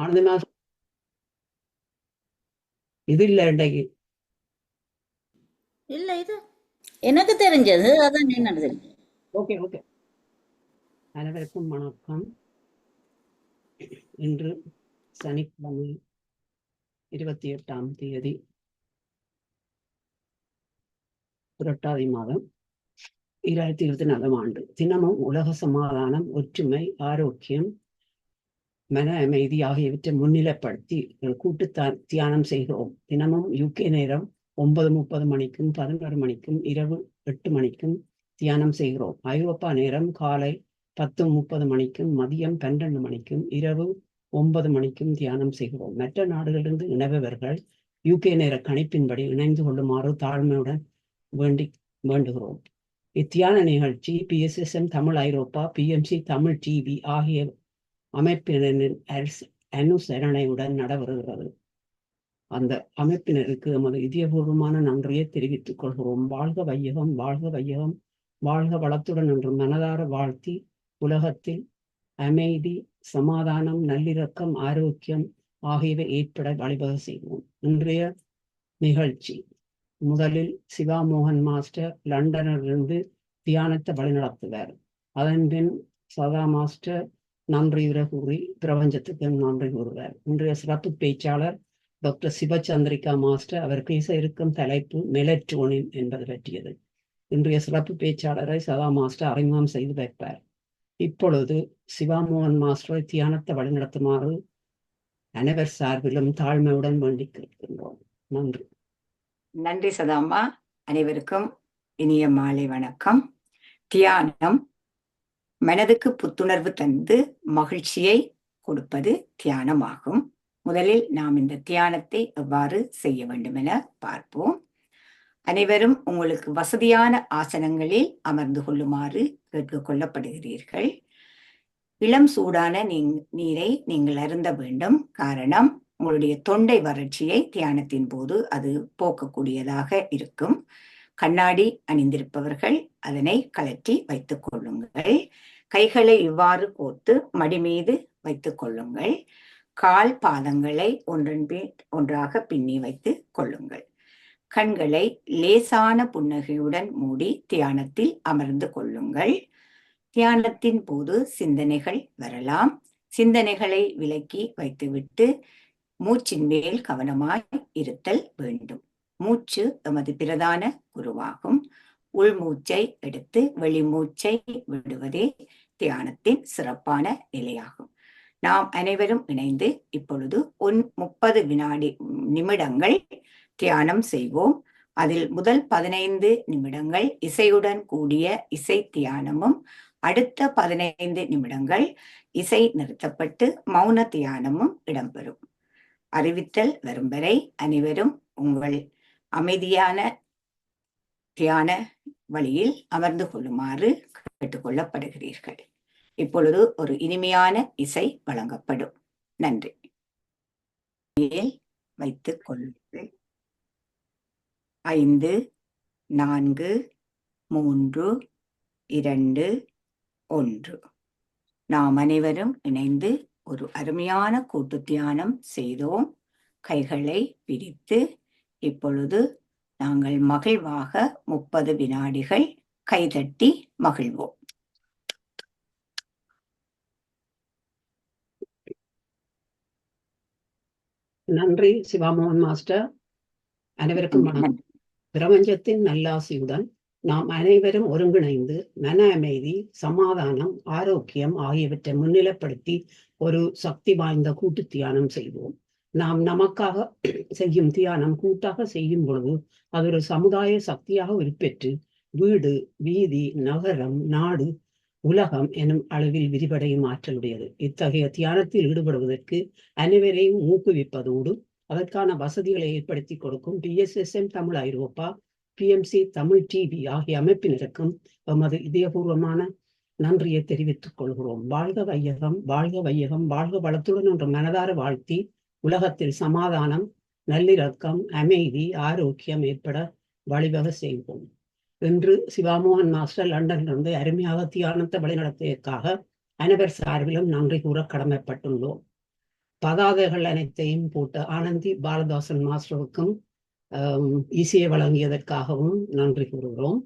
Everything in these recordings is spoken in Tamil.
ஆனந்த மாதம் இது இல்லை இன்றைக்கு. இல்ல இது எனக்கு தெரிஞ்சது அதான் என்ன தெரியும். Okay okay. அனைவருக்கும் வணக்கம். இன்று சனிக்கிழமை 28ஆம் தேதி புரட்டாதி மாதம் 2024ஆம் ஆண்டு. தினமும் உலக சமாதானம், ஒற்றுமை, ஆரோக்கியம், மன அமைதி ஆகியவற்றை முன்னிலைப்படுத்தி கூட்டு தியானம் செய்கிறோம். தினமும் UK நேரம் 9:30 மணிக்கும் 11 மணிக்கும் இரவு 8 மணிக்கும் தியானம் செய்கிறோம். ஐரோப்பா நேரம் காலை 10:30 மணிக்கும் மதியம் 12 மணிக்கும் இரவு 9 மணிக்கும் தியானம் செய்கிறோம். மற்ற நாடுகளிலிருந்து இணைபவர்கள் UK நேர கணிப்பின்படி இணைந்து கொள்ளுமாறு தாழ்மையுடன் வேண்டுகிறோம். இத்தியான நிகழ்ச்சி PSSM தமிழ் ஐரோப்பா, PMC தமிழ் TV ஆகிய அமைப்பினரின் அனுசரணையுடன் நடைபெறுகிறது. அந்த அமைப்பினருக்கு எமது இதயபூர்வமான நன்றியை தெரிவித்துக் கொள்கிறோம். வாழ்க வையகம், வாழ்க வையகம், வாழ்க வளத்துடன் என்று மனதார வாழ்த்தி உலகத்தில் அமைதி, சமாதானம், நல்லிணக்கம், ஆரோக்கியம் ஆகியவை ஏற்பட வழிவகை செய்வோம். இன்றைய நிகழ்ச்சி முதலில் சிவா மோகன் மாஸ்டர் லண்டனிலிருந்து தியானத்தை வழிநடத்துவார். அதன் பின் சதா மாஸ்டர் நன்றியுரை கூறி பிரபஞ்சத்துக்கு நன்றி கூறுவார். இன்றைய சிறப்பு பேச்சாளர் டாக்டர் சிவச்சந்திரிகா மாஸ்டர். அவர் பேச இருக்கும் தலைப்பு மெலட்டோனின் என்பது பற்றியது. இன்றைய சிறப்பு பேச்சாளரை சதா மாஸ்டர் அறிமுகம் செய்து வைப்பார். இப்பொழுது சிவாமோகன் மாஸ்டரை தியானத்தை வழிநடத்துமாறு அனைவர் சார்பிலும் தாழ்மையுடன் வேண்டிக் கேட்கின்றோம். நன்றி. நன்றி சதாம்மா. அனைவருக்கும் இனிய மாலை வணக்கம். தியானம் மனதுக்கு புத்துணர்வு தந்து மகிழ்ச்சியை கொடுப்பது தியானமாகும். முதலில் நாம் இந்த தியானத்தை எவ்வாறு செய்ய வேண்டும் என பார்ப்போம். அனைவரும் உங்களுக்கு வசதியான ஆசனங்களில் அமர்ந்து கொள்ளுமாறு கேட்டுக் கொள்ளப்படுகிறீர்கள். இளம் சூடான நீரை நீங்கள் அருந்த வேண்டும். காரணம், உங்களுடைய தொண்டை வறட்சியை தியானத்தின் போது அது போக்கக்கூடியதாக இருக்கும். கண்ணாடி அணிந்திருப்பவர்கள் அதனை கழற்றி வைத்துக் கொள்ளுங்கள். கைகளை இவ்வாறு கோர்த்து மடி மீது வைத்துக் கொள்ளுங்கள். கால் பாதங்களை ஒன்றன் பின் ஒன்றாக பின்னி வைத்துக் கொள்ளுங்கள். கண்களை லேசான புன்னகையுடன் மூடி தியானத்தில் அமர்ந்து கொள்ளுங்கள். தியானத்தின் போது சிந்தனைகள் வரலாம். சிந்தனைகளை விலக்கி வைத்துவிட்டு மூச்சின் மேல் கவனமாய் இருத்தல் வேண்டும். மூச்சு எமது பிரதான குருவாகும். உள்மூச்சை எடுத்து வெளிமூச்சை விடுவதே தியானத்தின் சிறப்பான நிலையாகும். நாம் அனைவரும் இணைந்து இப்பொழுது 30 நிமிடங்கள் தியானம் செய்வோம். அதில் முதல் 15 நிமிடங்கள் இசையுடன் கூடிய இசை தியானமும், அடுத்த 15 நிமிடங்கள் இசை நிறுத்தப்பட்டு மௌன தியானமும் இடம்பெறும். அறிவித்தல் வரும் வரை அனைவரும் உங்கள் அமைதியான தியான வழியில் அமர்ந்து கொள்ளுமாறு கேட்டுக்கொள்ளப்படுகிறீர்கள். இப்பொழுது ஒரு இனிமையான இசை வழங்கப்படும். நன்றி. வைத்துக் கொள்ளுங்கள். 5 4 3 2 1. நாம் அனைவரும் இணைந்து ஒரு அருமையான கூட்டு தியானம் செய்தோம். கைகளை பிரித்து இப்பொழுது நாங்கள் மகிழ்வாக 30 வினாடிகள் கைதட்டி மகிழ்வோம். நன்றி சிவாமோகன் மாஸ்டர். அனைவருக்கும் வணக்கம். பிரபஞ்சத்தின் நல்லாசியுடன் நாம் அனைவரும் ஒருங்கிணைந்து மன அமைதி, சமாதானம், ஆரோக்கியம் ஆகியவற்றை முன்னிலைப்படுத்தி ஒரு சக்தி வாய்ந்த கூட்டு தியானம் செய்வோம். நாம் நமக்காக செய்யும் தியானம் கூட்டாக செய்யும் பொழுது அது ஒரு சமுதாய சக்தியாக உருப்பெற்று வீடு, வீதி, நகரம், நாடு, உலகம் எனும் அளவில் விரிவடையும் ஆற்றலுடையது. இத்தகைய தியானத்தில் ஈடுபடுவதற்கு அனைவரையும் ஊக்குவிப்பதோடு அதற்கான வசதிகளை ஏற்படுத்தி கொடுக்கும் PSSM தமிழ் ஐரோப்பா, PMC தமிழ் TV ஆகிய அமைப்பினருக்கும் எமது இதயபூர்வமான நன்றியை தெரிவித்துக் கொள்கிறோம். வாழ்க வையகம், வாழ்க வையகம், வாழ்க வளத்துடன் என்ற மனதார வாழ்த்தி உலகத்தில் சமாதானம், நல்லிணக்கம், அமைதி, ஆரோக்கியம் ஏற்பட வழிவகை செய்வோம். இன்று சிவாமோகன் மாஸ்டர் லண்டனிலிருந்து அருமையாக தியானத்தை வழிநடத்தியதற்காக அனைவர் சார்பிலும் நன்றி கூற கடமைப்பட்டுள்ளோம். பதாதைகள் அனைத்தையும் போட்டு ஆனந்தி பாலதாசன் மாஸ்டருக்கும் இசையை வழங்கியதற்காகவும் நன்றி கூறுகிறோம்.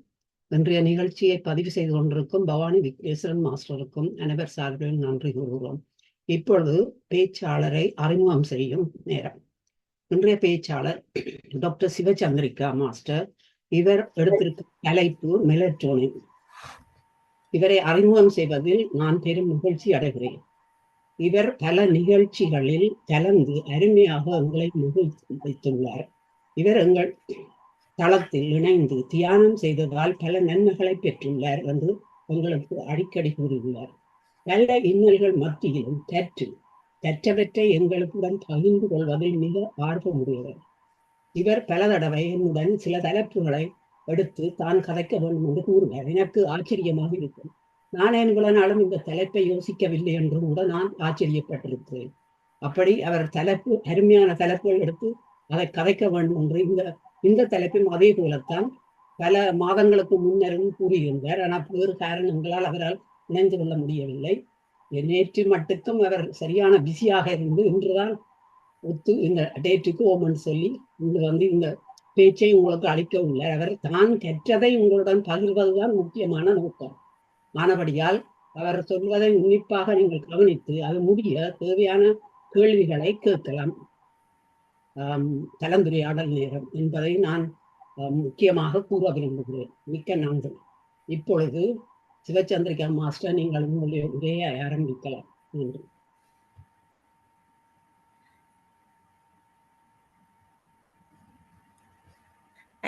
இன்றைய நிகழ்ச்சியை பதிவு செய்து கொண்டிருக்கும் பவானி விக்னேஸ்வரன் மாஸ்டருக்கும் அனைவர் சார்பிலும் நன்றி கூறுகிறோம். இப்பொழுது பேச்சாளரை அறிமுகம் செய்யும் நேரம். இன்றைய பேச்சாளர் டாக்டர் சிவச்சந்திரிகா மாஸ்டர். இவர் எடுத்திருக்கும் தலைப்பு மெலட்டோனின். இவரை அறிமுகம் செய்வதில் நான் பெரும் மகிழ்ச்சி அடைகிறேன். இவர் பல நிகழ்ச்சிகளில் கலந்து அருமையாக எங்களை மகிழ்ச்சி வைத்துள்ளார். இவர் எங்கள் தளத்தில் இணைந்து தியானம் செய்ததால் பல நன்மைகளை பெற்றுள்ளார் என்று எங்களுக்கு அடிக்கடி கூறியுள்ளார். பல இன்னல்கள் மத்தியிலும் கற்றவற்றை எங்களுடன் பகிர்ந்து கொள்வதில் மிக ஆர்வமுடையவர். இவர் பல தடவை என்னுடன் சில தலைப்புகளை எடுத்து தான் கதைக்க வேண்டும் என்று கூறுவார். எனக்கு ஆச்சரியமாக இருக்கும். நான் இவ்வளவு நாளும் இந்த தலைப்பை யோசிக்கவில்லை என்று கூட நான் ஆச்சரியப்பட்டிருக்கிறேன். அப்படி அவர் அருமையான தலைப்புகள் எடுத்து அதை கதைக்க வேண்டும் என்று இந்த தலைப்பும் அதே போலத்தான் பல மாதங்களுக்கு முன்னரும் கூறியிருந்தார். ஆனால் வேறு காரணங்களால் அவரால் இணைந்து கொள்ள முடியவில்லை. நேற்று மட்டுக்கும் அவர் சரியான பிஸியாக இருந்து இன்றுதான் இந்த டேட்டுக்கு ஓமன் சொல்லி இங்கு இந்த பேச்சை உங்களுக்கு அளிக்க உள்ளார். அவர் தான் கற்றதை உங்களுடன் பகிர்வதுதான் முக்கியமான நோக்கம். ஆனபடியால் அவர் சொல்வதை உன்னிப்பாக நீங்கள் கவனித்து அது முடிய தேவையான கேள்விகளை கேட்கலாம். கலந்துரையாடல் நேரம் என்பதை நான் முக்கியமாக கூற விரும்புகிறேன். மிக்க நன்றி. இப்பொழுது சிவச்சந்திரிகா மாஸ்டர், நீங்கள் உங்களுடைய உரையை ஆரம்பிக்கலாம். நன்றி.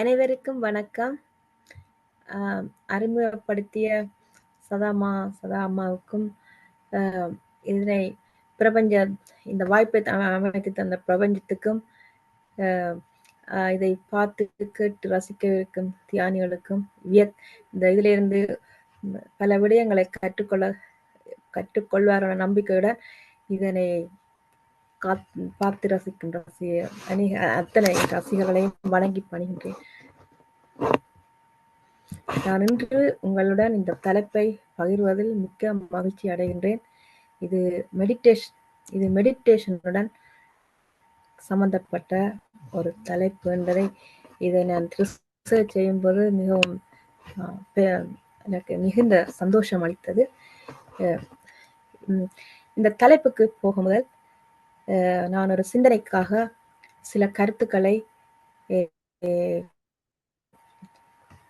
அனைவருக்கும் வணக்கம். அறிமுகப்படுத்திய சதா அம்மாவுக்கும் இதனை இந்த வாய்ப்பை அமைத்து தந்த பிரபஞ்சத்துக்கும் இதை பார்த்து கேட்டு ரசிக்க இருக்கும் தியானிகளுக்கும் இந்த இதிலிருந்து பல விடயங்களை கற்றுக்கொள்வாரான நம்பிக்கையுடன் இதனை பார்த்து ரசிக்கும் அத்தனை ரசிகர்களையும் வணங்கி பணிகின்றேன். நான் இன்று உங்களுடன் இந்த தலைப்பை பகிர்வதில் மிக்க மகிழ்ச்சி அடைகின்றேன். இது மெடிடேஷனுடன் சம்பந்தப்பட்ட ஒரு தலைப்பு என்பதை இதை நான் ரிசர்ச் செய்யும்போது மிகவும் எனக்கு மிகுந்த சந்தோஷம் அளித்தது. இந்த தலைப்புக்கு போக முதல் நான் ஒரு சிந்தனைக்காக சில கருத்துக்களை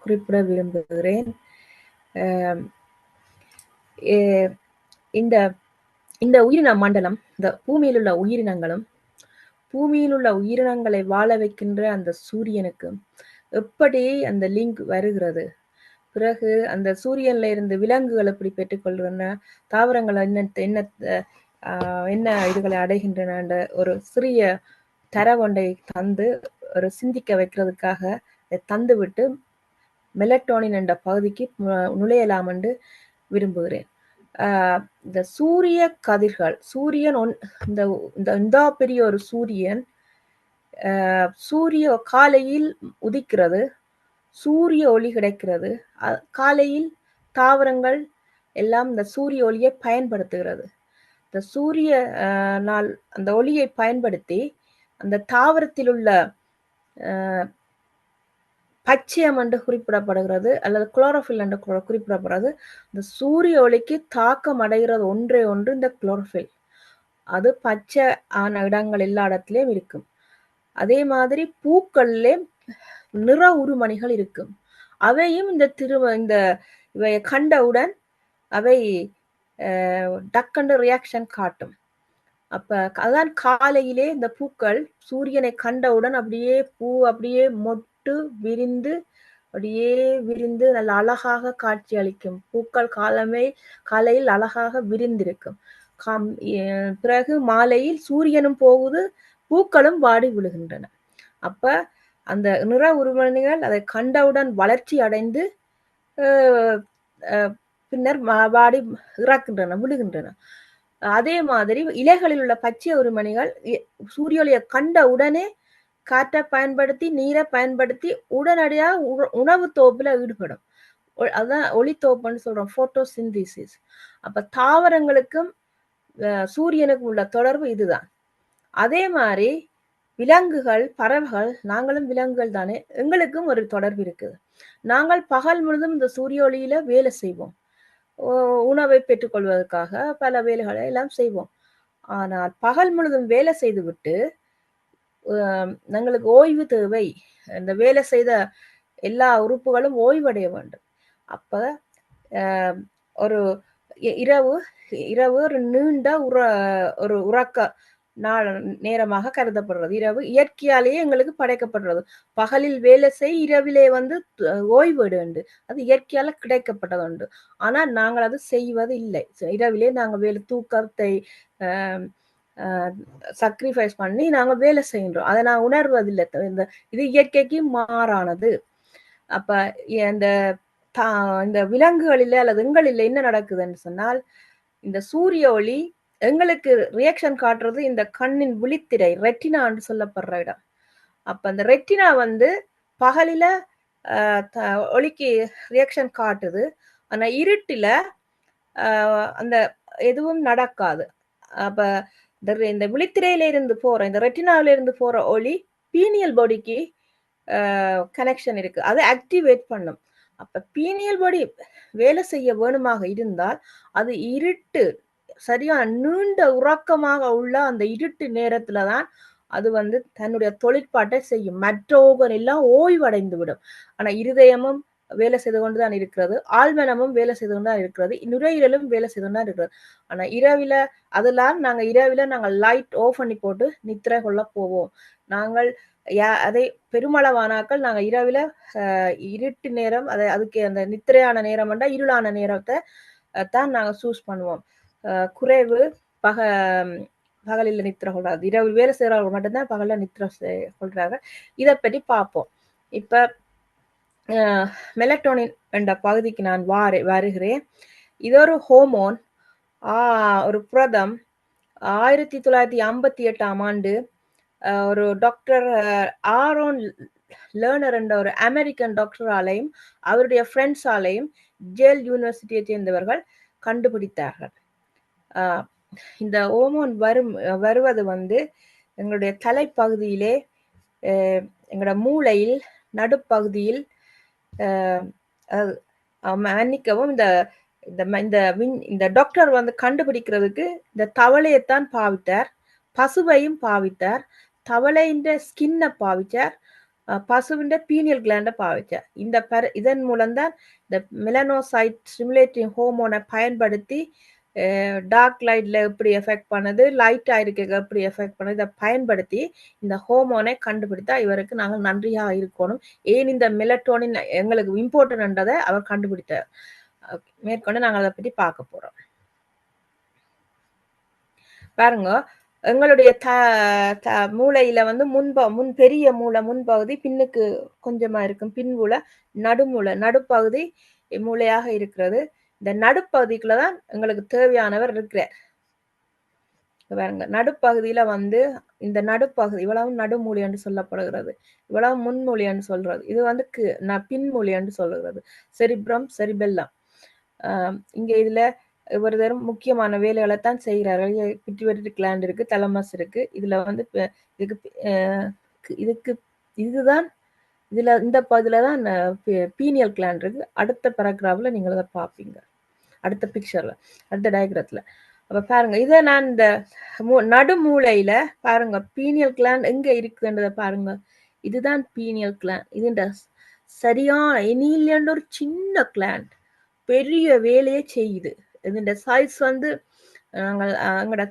குறிப்பிட விரும்புகிறேன். இந்த உயிரின மண்டலம், இந்த பூமியில் உள்ள உயிரினங்களும் பூமியில் உள்ள உயிரினங்களை வாழ வைக்கின்ற அந்த சூரியனுக்கு எப்படி அந்த லிங்க் வருகிறது, பிறகு அந்த சூரியன்ல இருந்து விலங்குகள் எப்படி பெற்றுக்கொள்கின்றன, தாவரங்கள் என்ன இதுகளை அடைகின்றன என்ற ஒரு சிறிய தரவொன்றை தந்து ஒரு சிந்திக்க வைக்கிறதுக்காக தந்து விட்டு மெலட்டோனின் என்ற பகுதிக்கு நுழையலாம் என்று விரும்புகிறேன். இந்த சூரிய கதிர்கள், சூரியன் இந்த பெரிய ஒரு சூரியன் சூரிய காலையில் உதிக்கிறது, சூரிய ஒளி கிடைக்கிறது. காலையில் தாவரங்கள் எல்லாம் இந்த சூரிய ஒளியை பயன்படுத்துகிறது. இந்த சூரிய நாள் அந்த ஒளியை பயன்படுத்தி அந்த தாவரத்தில் உள்ள பச்சையம் என்று குறிப்பிடப்படுகிறது அல்லது குளோரோஃபில் என்று குறிப்பிடப்படுறது. இந்த சூரிய ஒளிக்கு தாக்கம் அடைகிறது ஒன்றே ஒன்று இந்த குளோரோஃபில். அது பச்சை ஆன இடங்கள் எல்லா இடத்திலையும் இருக்கும். அதே மாதிரி பூக்கள்லே நிற உருமணிகள் இருக்கும். அவையும் இந்த இவை கண்டவுடன் அவை டக்கண்டு ரியாக்ஷன் காட்டும். அப்ப அதான் காலையிலே இந்த பூக்கள் சூரியனை கண்டவுடன் அப்படியே மொட்டு விரிந்து நல்ல அழகாக காட்சி அளிக்கும். பூக்கள் காலையில் அழகாக விரிந்திருக்கும். பிறகு மாலையில் சூரியனும் போகுது, பூக்களும் வாடி விழுகின்றன. அப்ப அந்த நிற உருமணிகள் அதை கண்டவுடன் வளர்ச்சி அடைந்து பின்னர் வாடி இறக்கின்றன, விழுகின்றன. அதே மாதிரி இலைகளில் உள்ள பச்சை உருமணிகள் சூரிய ஒளியை கண்ட உடனே காற்றை பயன்படுத்தி நீரை பயன்படுத்தி உடனடியாக உணவு தோப்புல ஈடுபடும். அதான் ஒளித்தோப்புன்னு சொல்றோம், போட்டோசிந்தசிஸ். அப்ப தாவரங்களுக்கும் சூரியனுக்கும் உள்ள தொடர்பு இதுதான். அதே மாதிரி விலங்குகள், பறவைகள், நாங்களும் விலங்குகள் தானே, எங்களுக்கும் ஒரு தொடர்பு இருக்குது. நாங்கள் பகல் முழுதும் இந்த சூரிய ஒளியில வேலை செய்வோம். உணவை பெற்றுக்கொள்வதற்காக பல வேலைகளை எல்லாம் செய்வோம். ஆனால் பகல் முழுதும் வேலை செய்துவிட்டு எங்களுக்கு ஓய்வு தேவை. இந்த வேலை செய்த எல்லா உறுப்புகளும் ஓய்வடைய வேண்டும். அப்ப ஒரு இரவு இரவு ஒரு நீண்ட ஒரு உறக்க நேரமாக கருதப்படுறது. இரவு இயற்கையாலேயே எங்களுக்கு படைக்கப்படுறது. பகலில் வேலை செய், இரவிலே வந்து ஓய்வு உண்டு. அது இயற்கையால கிடைக்கப்பட்டது உண்டு. ஆனால் நாங்கள் அது செய்வது இல்லை. இரவிலே நாங்கள் தூக்கத்தை சக்ரிஃபைஸ் பண்ணி நாங்கள் வேலை செய்கின்றோம். அதை நான் உணர்வதில்லை. இது இயற்கைக்கு மாறானது. அப்ப இந்த விலங்குகளில் அல்லது எங்களில் என்ன நடக்குதுன்னு சொன்னால், இந்த சூரிய ஒளி எங்களுக்கு ரியாக்ஷன் காட்டுறது இந்த கண்ணின் விழித்திரை, ரெட்டினான்னு சொல்லப்படுற இடம். அப்ப அந்த ரெட்டினா வந்து பகலில ஒளிக்கு ரியாக்ஷன் காட்டுது. ஆனா இருட்டுல அந்த எதுவும் நடக்காது. அப்ப இந்த விழித்திரையில இருந்து போற, இந்த ரெட்டினாவில இருந்து போற ஒளி பீனியல் பாடிக்கு கனெக்ஷன் இருக்கு. அதை ஆக்டிவேட் பண்ணும். அப்ப பீனியல் பாடி வேலை செய்ய வேணுமாக இருந்தால் அது இருட்டு, சரியான நீண்ட உறக்கமாக உள்ள அந்த இருட்டு நேரத்துலதான் அது வந்து தன்னுடைய தொழிற்பாட்டை செய்யும். மற்ற ஓகன் எல்லாம் ஓய்வடைந்து விடும். ஆனா இருதயமும் வேலை செய்து கொண்டுதான் இருக்கிறது, ஆழ்மனமும் வேலை செய்து கொண்டுதான் இருக்கிறது, நுரையீரலும் வேலை செய்து கொண்டுதான் இருக்கிறது. ஆனா இரவில அதெல்லாம் நாங்கள் லைட் ஆஃப் பண்ணி போட்டு நித்திரை கொள்ள போவோம். நாங்கள் அதை பெருமளவானாக்கள் நாங்கள் இரவில இருட்டு நேரம், அதுக்கு அந்த நித்திரையான நேரம் என்றா இருளான நேரத்தை தான் நாங்கள் சூஸ் பண்ணுவோம். குறைவு பகலில் நித்திரை கொள்றாங்க. இரவு வேலை செய்யறவங்க மட்டும்தான் பகல்ல நித்திரை கொள்றாங்க. இதை பற்றி பார்ப்போம். இப்ப மெலட்டோனின் என்ற பகுதிக்கு நான் வருகிறேன். இது ஒரு ஹோமோன், ஒரு புரதம். 1958ஆம் ஆண்டு ஒரு டாக்டர் ஆரோன் லேர்னர் என்ற ஒரு அமெரிக்கன் டாக்டராலையும் அவருடைய ஃப்ரெண்ட்ஸாலையும் ஜேல் யூனிவர்சிட்டியை சேர்ந்தவர்கள் கண்டுபிடித்தார்கள். இந்த ஹோமோன் வருவது வந்து எங்களுடைய தலைப்பகுதியிலே, எங்களோட மூளையில் நடுப்பகுதியில், மன்னிக்கவும், இந்த டாக்டர் வந்து கண்டுபிடிக்கிறதுக்கு இந்த தவளையைத்தான் பாவித்தார், பசுவையும் பாவித்தார், தவளையின் ஸ்கின்னை பாவிச்சார், பசுவின் பீனியல் கிளாண்டை பாவிச்சார். இதன் மூலம்தான் இந்த மெலனோசைட் ஸ்டிமுலேட்டிங் ஹோமோனை பயன்படுத்தி டார்க் லைட்ல எப்படி எஃபெக்ட் பண்ணுது, லைட்டா இருக்க எப்படி எஃபெக்ட் பண்ணுது, இதை பயன்படுத்தி இந்த ஹோமோனை கண்டுபிடித்தா இவருக்கு நாங்கள் நன்றியா இருக்கணும். ஏன் இந்த மெலட்டோனின் எங்களுக்கு இம்பார்ட்டன்ட்ன்றதை அவர் கண்டுபிடித்தார். மேற்கொண்டு நாங்கள் அதை பற்றி பார்க்க போறோம். பாருங்க, எங்களுடைய மூளையில வந்து பெரிய மூளை முன்பகுதி பின்னுக்கு கொஞ்சமா இருக்கும், பின்புல நடுப்பகுதி மூளையாக இருக்கிறது. இந்த நடுப்பகுதிக்குள்ளதான் எங்களுக்கு தேவையானவர் இருக்கிறார். பாருங்க, நடுப்பகுதியில வந்து இந்த நடுப்பகுதி இவ்வளவு நடுமூளை என்று சொல்லப்படுகிறது, இவ்வளவு முன்மூளை என்று சொல்றது, இது வந்து பின்மூளை என்று சொல்லுகிறது, செரிப்ரம், செரிபெல்லம். இங்க இதுல ஒரு தரம் முக்கியமான வேலைகளை தான் செய்கிறார்கள். பிட்யூட்டரி கிளாண்ட் இருக்கு, தலமஸ் இருக்கு. இதுல வந்து இதுதான் இந்த பகுதியில தான் பீனியல் கிளாண்ட் இருக்கு. அடுத்த பேராகிராஃப்ல நீங்க அதை பார்ப்பீங்க, அடுத்த பிக்சர்ல, அடுத்த டயக்ராம்ல. அப்ப பாருங்க, இதை நான் இந்த நடுமூளையில பாருங்க பீனியல் கிளாண்ட் எங்க இருக்குன்றத பாருங்க. இதுதான் பீனியல் கிளாண்ட். இது சரியான எனிலியன்ற ஒரு சின்ன கிளாண்ட் பெரிய வேலையை செய்யுது. இதோட சைஸ் வந்து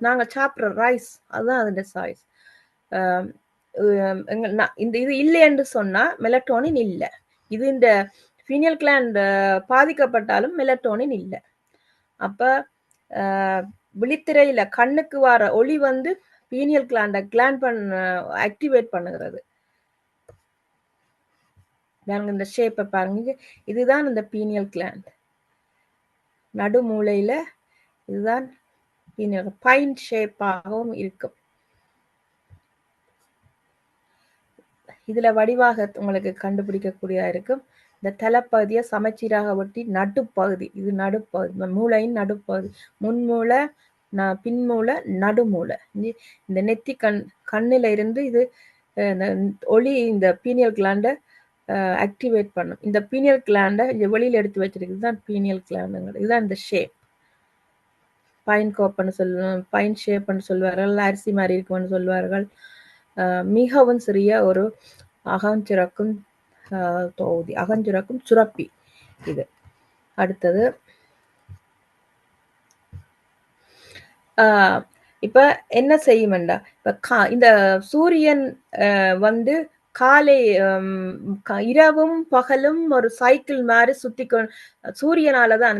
நாங்கள் சாப்பிட்ற ரைஸ், அதுதான் அதோட சைஸ். இது இல்லை என்று சொன்னா மெலட்டோனின் இல்லை. இது இந்த பீனியல் கிளாண்ட் பாதிக்கப்பட்டாலும் மெலட்டோனின் இல்லை. அப்ப விழித்திரையில கண்ணுக்கு வர ஒளி வந்து பீனியல் கிளாண்ட் ஆக்டிவேட் பண்ணுகிறது. இந்த ஷேப்பை பாருங்க, இதுதான் இந்த பீனியல் கிளாண்ட். நடுமூளையில இதுதான் பைன் ஷேப்பாகவும் இருக்கும். இதுல வடிவாக உங்களுக்கு கண்டுபிடிக்கக்கூடியதா இருக்கும். இந்த தலைப்பகுதியை சமச்சீராக ஒட்டி நடுப்பகுதி, இது நடுப்பகுதி, மூளையின் நடுப்பகுதி, முன்மூளை, பின்மூளை, நடுமூளை. இந்த நெத்தி கண்ணில இருந்து இது இந்த ஒளி இந்த பீனியல் கிளாண்ட ஆக்டிவேட் பண்ணும். இந்த பீனியல் கிளாண்ட வெளியில எடுத்து வச்சிருக்கு தான் பீனியல் கிளாண்டுங்கிறது. இதுதான் இந்த ஷேப். பைன் கோப்னு சொல்லுவோம், பைன் ஷேப்னு சொல்வார்கள், அரிசி மாதிரி இருக்கும்னு சொல்வார்கள். மிகவும் சிறிய ஒரு அகஞ்சுரக்கும் தொகுதி, அகஞ்சுரக்கும் சுரப்பி இது. அடுத்தது இப்ப என்ன செய்யுமெண்டா, இப்ப இந்த சூரியன் வந்து காலை இரவும் பகலும் ஒரு சைக்கிள் மாதிரி சூரியனாலதான்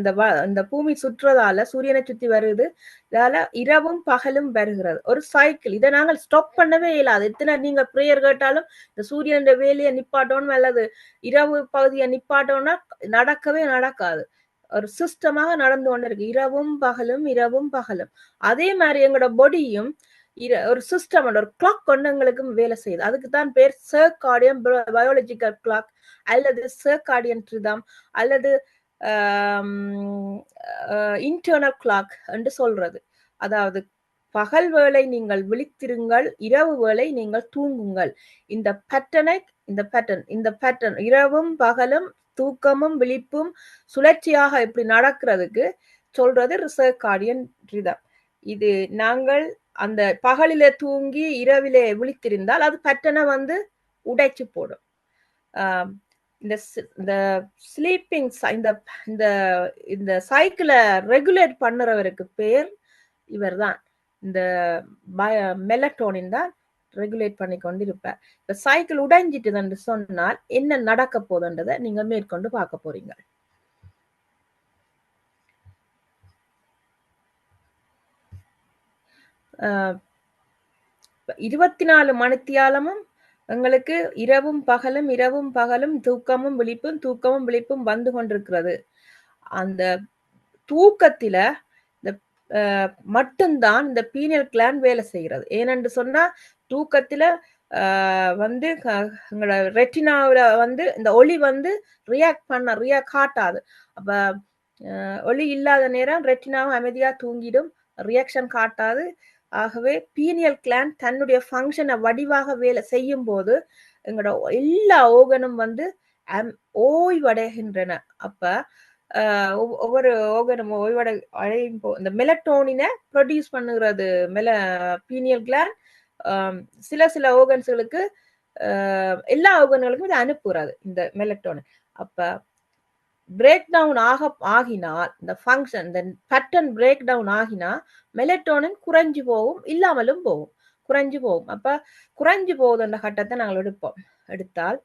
இந்த பூமி சுற்றுறதால சூரியனை சுத்தி வருது. இதால இரவும் பகலும் வருகிறது ஒரு சைக்கிள். இதை நாங்கள் ஸ்டாப் பண்ணவே இயலாது. எத்தனை நீங்க பிரேயர் கேட்டாலும் இந்த சூரியன் வேலையை நிப்பாட்டணும் அல்லது இரவு பகுதியை நிப்பாட்டோம்னா நடக்கவே நடக்காது. ஒரு சிஸ்டமாக நடந்து கொண்டு இருக்கு, இரவும் பகலும் இரவும் பகலும். அதே மாதிரி எங்களோட பாடியும் ஒரு சிஸ்டம், ஒரு கிளாக் கொண்டு எங்களுக்கு வேலை செய்யுது. அதுக்கு தான் பேர் சர்காடியன் பயாலஜிக்கல் கிளாக் அல்லது சர்காடியன் ரிதம் அல்லது இன்டர்னல் கிளாக் என்று சொல்றது. அதாவது பகல் வேளை நீங்கள் விழித்திருங்கள், இரவு வேளை நீங்கள் தூங்குங்கள். இந்த பேட்டர்ன் இரவும் பகலும் தூக்கமும் விழிப்பும் சுழற்சியாக இப்படி நடக்கிறதுக்கு சொல்றது சர்காடியன் ரிதம். இது நாங்கள் அந்த பகலிலே தூங்கி இரவிலே விழித்திருந்தால் அது பேட்டர்னை வந்து உடைச்சு போடும். இந்த ஸ்லீப்பிங் இந்த சைக்கிளை ரெகுலேட் பண்ணுறவருக்கு பேர் இவர் தான். இந்த மெலட்டோனின் தான் ரெகுலேட் பண்ணி கொண்டு இருப்பார். இந்த சைக்கிள் உடைஞ்சிட்டுதுன்னு சொன்னால் என்ன நடக்க போதுன்றதை நீங்க மேற்கொண்டு பார்க்க போறீங்க. அஹ் 24 மணித்தியாலமும் எங்களுக்கு இரவும் பகலும் தூக்கமும் விழிப்பும் வந்து கொண்டிருக்கிறது. அந்த தூக்கத்தில மட்டும்தான் இந்த பீனியல் கிளாண்ட் வேலை செய்கிறது. ஏனென்று சொன்னா தூக்கத்துல வந்து எங்களோட ரெட்டினாவில வந்து இந்த ஒளி வந்து ரியாக்ட் காட்டாது. அப்ப ஒளி இல்லாத நேரம் ரெட்டினாவும் அமைதியா தூங்கிடும், ரியாக்ஷன் காட்டாது. ஆகவே பீனியல் கிளாண்ட் தன்னுடைய ஃபங்க்ஷனை வடிவாக வேலை செய்யும் போது எங்களோட எல்லா ஓகனும் வந்து ஓய்வடைகின்றன. அப்ப ஒவ்வொரு ஓகனும் ஓய்வடையும் இந்த மெலட்டோனினை ப்ரொடியூஸ் பண்ணுகிறது பீனியல் கிளாண்ட். சில ஓகன்ஸ்களுக்கு எல்லா ஓகன்களுக்கும் இதை அனுப்புகிறது இந்த மெலட்டோனின். அப்ப பிரேக் டவுன் ஆகினால் இந்த ஃபங்க்ஷன் இந்த பேட்டர்ன் பிரேக் டவுன் ஆகினா மெலட்டோனின் குறைஞ்சு போகும், இல்லாமலும் போகும், குறைஞ்சு போகும். அப்ப குறைஞ்சு போகுதுன்ற கட்டத்தை நாங்கள் எடுத்தால்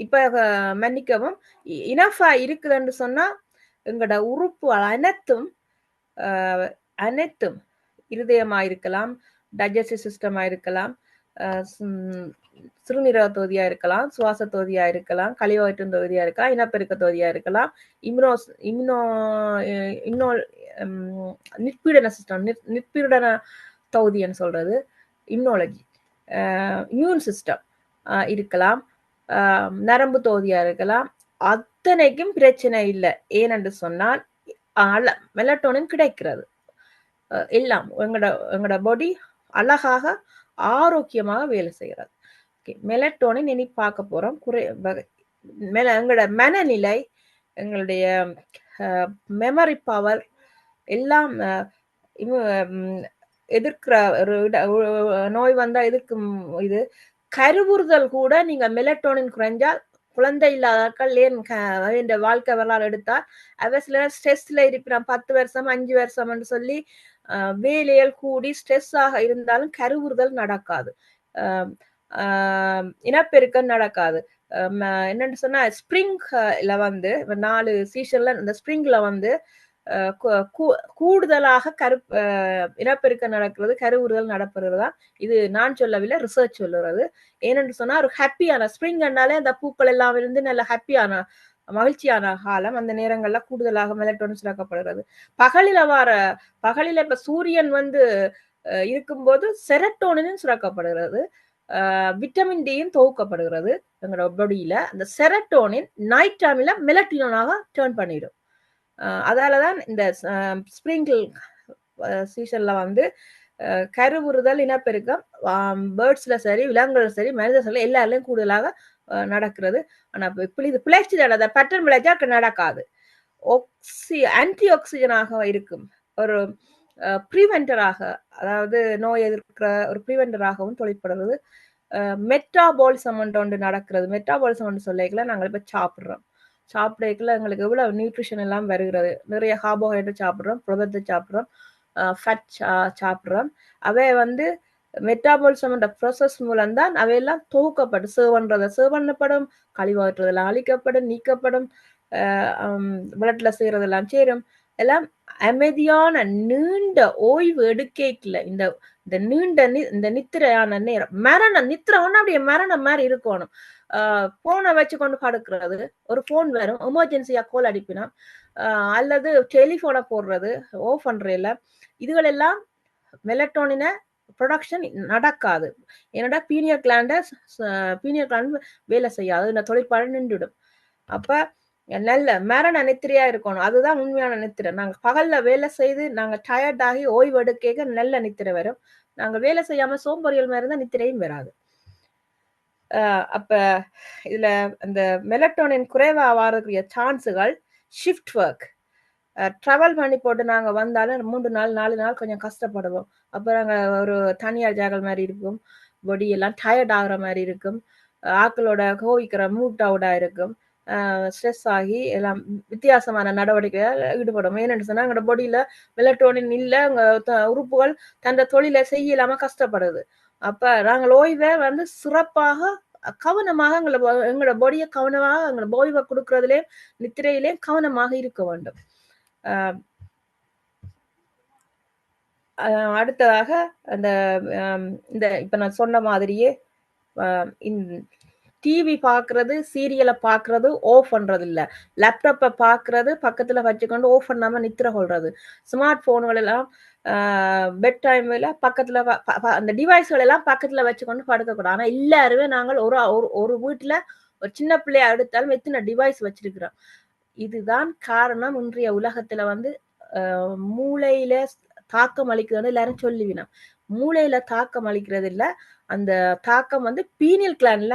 இப்ப மன்னிக்கவும் இனஃபா இருக்குதுன்னு சொன்னா எங்களோட உறுப்பு அனைத்தும் இருதயமா இருக்கலாம், டைஜஸ்டிவ் சிஸ்டமா இருக்கலாம், சிறுநீரக தொகுதியா இருக்கலாம், சுவாச தொகுதியா இருக்கலாம், கழிவகற்றும் தொகுதியா இருக்கலாம், இனப்பெருக்க தொகுதியா இருக்கலாம், நிற்பீடன சிஸ்டம், நிற்பீடன தொகுதின்னு சொல்றது இம்யூனாலஜி, இம்யூன் சிஸ்டம் இருக்கலாம், நரம்பு தொகுதியா இருக்கலாம். அத்தனைக்கும் பிரச்சனை இல்லை. ஏனென்று சொன்னால் மெலட்டோனின் கிடைக்கிறது. எல்லாம் எங்களோட பாடி அழகாக ஆரோக்கியமாக வேலை செய்கிறது. மெலட்டோனின் இனி பார்க்க போறோம். எங்களோட மனநிலை, எங்களுடைய மெமரி பவர் எல்லாம் எதிர்க்கிற ஒரு நோய் வந்தா எதிர்க்கும். இது கருவுறுதல் கூட நீங்க மெலட்டோனின் குறைஞ்சால், குழந்தை இல்லாதாக்கள் ஏன் வாழ்க்கை வரலாறு எடுத்தால் அவ சில ஸ்ட்ரெஸ்ல இருக்கிறான் 10 வருஷம் 5 வருஷம் என்று சொல்லி வேலையில் கூடி ஸ்ட்ரெஸ் ஆக இருந்தாலும் கருவுறுதல் நடக்காது, இனப்பெருக்கம் நடக்காது. என்னன்னு சொன்னா ஸ்ப்ரிங்ல வந்து 4 சீசன்ல இந்த ஸ்ப்ரிங்ல வந்து கூடுதலாக இனப்பெருக்கம் நடக்கிறது, கருவுறுதல் நடப்புறதுதான். இது நான் சொல்லவில்லை, ரிசர்ச் சொல்லுறது. ஏனென்று சொன்னா ஒரு ஹாப்பியான ஸ்ப்ரிங் என்றாலே அந்த பூக்கள் எல்லாம் இருந்து நல்ல ஹாப்பியான மகிழ்ச்சியான காலம். அந்த நேரங்கள்ல கூடுதலாக மெலட்டோனின் சுரக்கப்படுகிறது. பகலில இப்ப சூரியன் வந்து இருக்கும்போது செரட்டோனின் சுரக்கப்படுகிறது, விட்டமின் டியும் தொகுக்கப்படுகிறது எங்களோட பாடியில. அந்த செரட்டோனின் நைட் டைம்ல மெலட்டோனாக டர்ன் பண்ணிடும். அதாலதான் இந்த ஸ்ப்ரிங்கிள் சீசன்ல வந்து கருவுறுதல் இனப்பெருக்கம் பேர்ட்ஸ்ல சரி, விலங்குகள் சரி, மனிதர் சரி எல்லாருலயும் கூடுதலாக நடக்கிறது. ஆனா இப்படி இது பிழைச்சி பேட்டர்ன் பிழைச்சா நடக்காது. ஆன்டி ஆக்சிஜனாக இருக்கும், ஒரு ப்ரிவென்டராக, அதாவது நோய் எதிர்க்கிற ஒரு ப்ரிவென்டராகவும் தொழிற்படுறது. மெட்டாபாலிசம் ஒன்று நடக்கிறது. மெட்டாபாலிசம் சொல்லிக்கல நாங்கள் இப்ப சாப்பிடக்குள்ள எங்களுக்கு எவ்வளவு நியூட்ரிஷன் எல்லாம் வருகிறது. நிறைய கார்போஹைட்ரேட் சாப்பிடுறோம், புரதத்தை சாப்பிடுறோம், ஃபேட் சாப்பிடுறோம். அவை வந்து மெட்டாபாலிசம் ப்ராசஸ் மூலம் தான் அவையெல்லாம் தொகுக்கப்பட்டு சேவ் பண்ணப்படும், கழிவாற்றுறதெல்லாம் அழிக்கப்படும், நீக்கப்படும், பிளட்ல செய்யறதெல்லாம் சேரும். எல்லாம் அமைதியான நீண்ட ஓய்வு எடுக்கல. இந்த நீண்ட இந்த நித்திரையான நேரம் நித்திரை ஒண்ணு அப்படியே மரணம் மாதிரி இருக்கணும். போனை வச்சு கொண்டு படுக்கிறது, ஒரு போன் வரும், எமர்ஜென்சியா கோல் அடிப்பினா, அல்லது டெலிபோனை போடுறது, ஓஃப் பண்றதுல இதுகளெல்லாம் மெலட்டோனின ப்ரொடக்ஷன் நடக்காது. என்னடா பீனியல் கிளாண்ட் வேலை செய்யாது, இந்த தொழிற்பாடு நின்றுடும். அப்ப நல்ல மரண நித்திரையா இருக்கணும். அதுதான் உண்மையான நித்திரை. நாங்க பகல்ல வேலை செய்து நாங்க டயர்ட் ஆகி ஓய்வு எடுக்க நல்ல நித்திரை வரும். நாங்க வேலை செய்யாம சோம்பறியல் மாதிரி இருந்தா நித்திரையும் வராது. அப்ப இதுல அந்த மெலட்டோனின் குறைவா வரக்கூடிய சான்ஸுகள், ஷிஃப்ட் ஒர்க், டிராவல் பண்ணி போட்டு நாங்க வந்தாலும் 3 நாள் 4 நாள் கொஞ்சம் கஷ்டப்படுவோம். அப்ப நாங்க ஒரு தனியார் ஜாகல் மாதிரி இருக்கும், பொடி எல்லாம் டயர்ட் ஆகுற மாதிரி இருக்கும், ஆக்களோட கோவிக்கிற மூட் அவுட்டா இருக்கும், ஸ்ட்ரெஸ் ஆகி எல்லாம் வித்தியாசமான நடவடிக்கைகள் ஈடுபடும். ஏன்னு சொன்னா எங்களோட பொடியில மெலட்டோனின் இல்ல, உறுப்புகள் தந்த தொழிலை செய்யலாம கஷ்டப்படுது. அப்ப நாங்கள் ஓய்வை வந்து சிறப்பாக கவனமாக எங்களோட பொடியை கவனமாக எங்களோட ஓய்வை கொடுக்கறதுலே நித்திரையிலே கவனமாக இருக்க வேண்டும். அடுத்ததாக அந்த இந்த இப்ப நான் சொன்ன மாதிரியே டிவி பாக்குறது, சீரியலை பாக்குறது ஆஃப் பண்றது இல்ல, லேப்டாப்பை பாக்குறது பக்கத்துல வச்சுக்கொண்டு ஆஃப் பண்ணாம நித்திர கொள்றது, ஸ்மார்ட் போன்கள் எல்லாம் பெட் டைம்ல பக்கத்துல அந்த டிவைஸ்கள் எல்லாம் பக்கத்துல வச்சுக்கொண்டு படுக்க கூடாது. ஆனா எல்லாருமே நாங்கள் ஒரு வீட்டுல ஒரு சின்ன பிள்ளைய எடுத்தாலும் எத்தனை டிவைஸ் வச்சிருக்கிறோம். இதுதான் காரணம். இன்றைய உலகத்துல வந்து மூளையில தாக்கம் அளிக்கிறது எல்லாரும் சொல்லுவினோம். மூளையில தாக்கம் அளிக்கிறது இல்ல, அந்த தாக்கம் வந்து பீனியல் கிளாண்ட்ல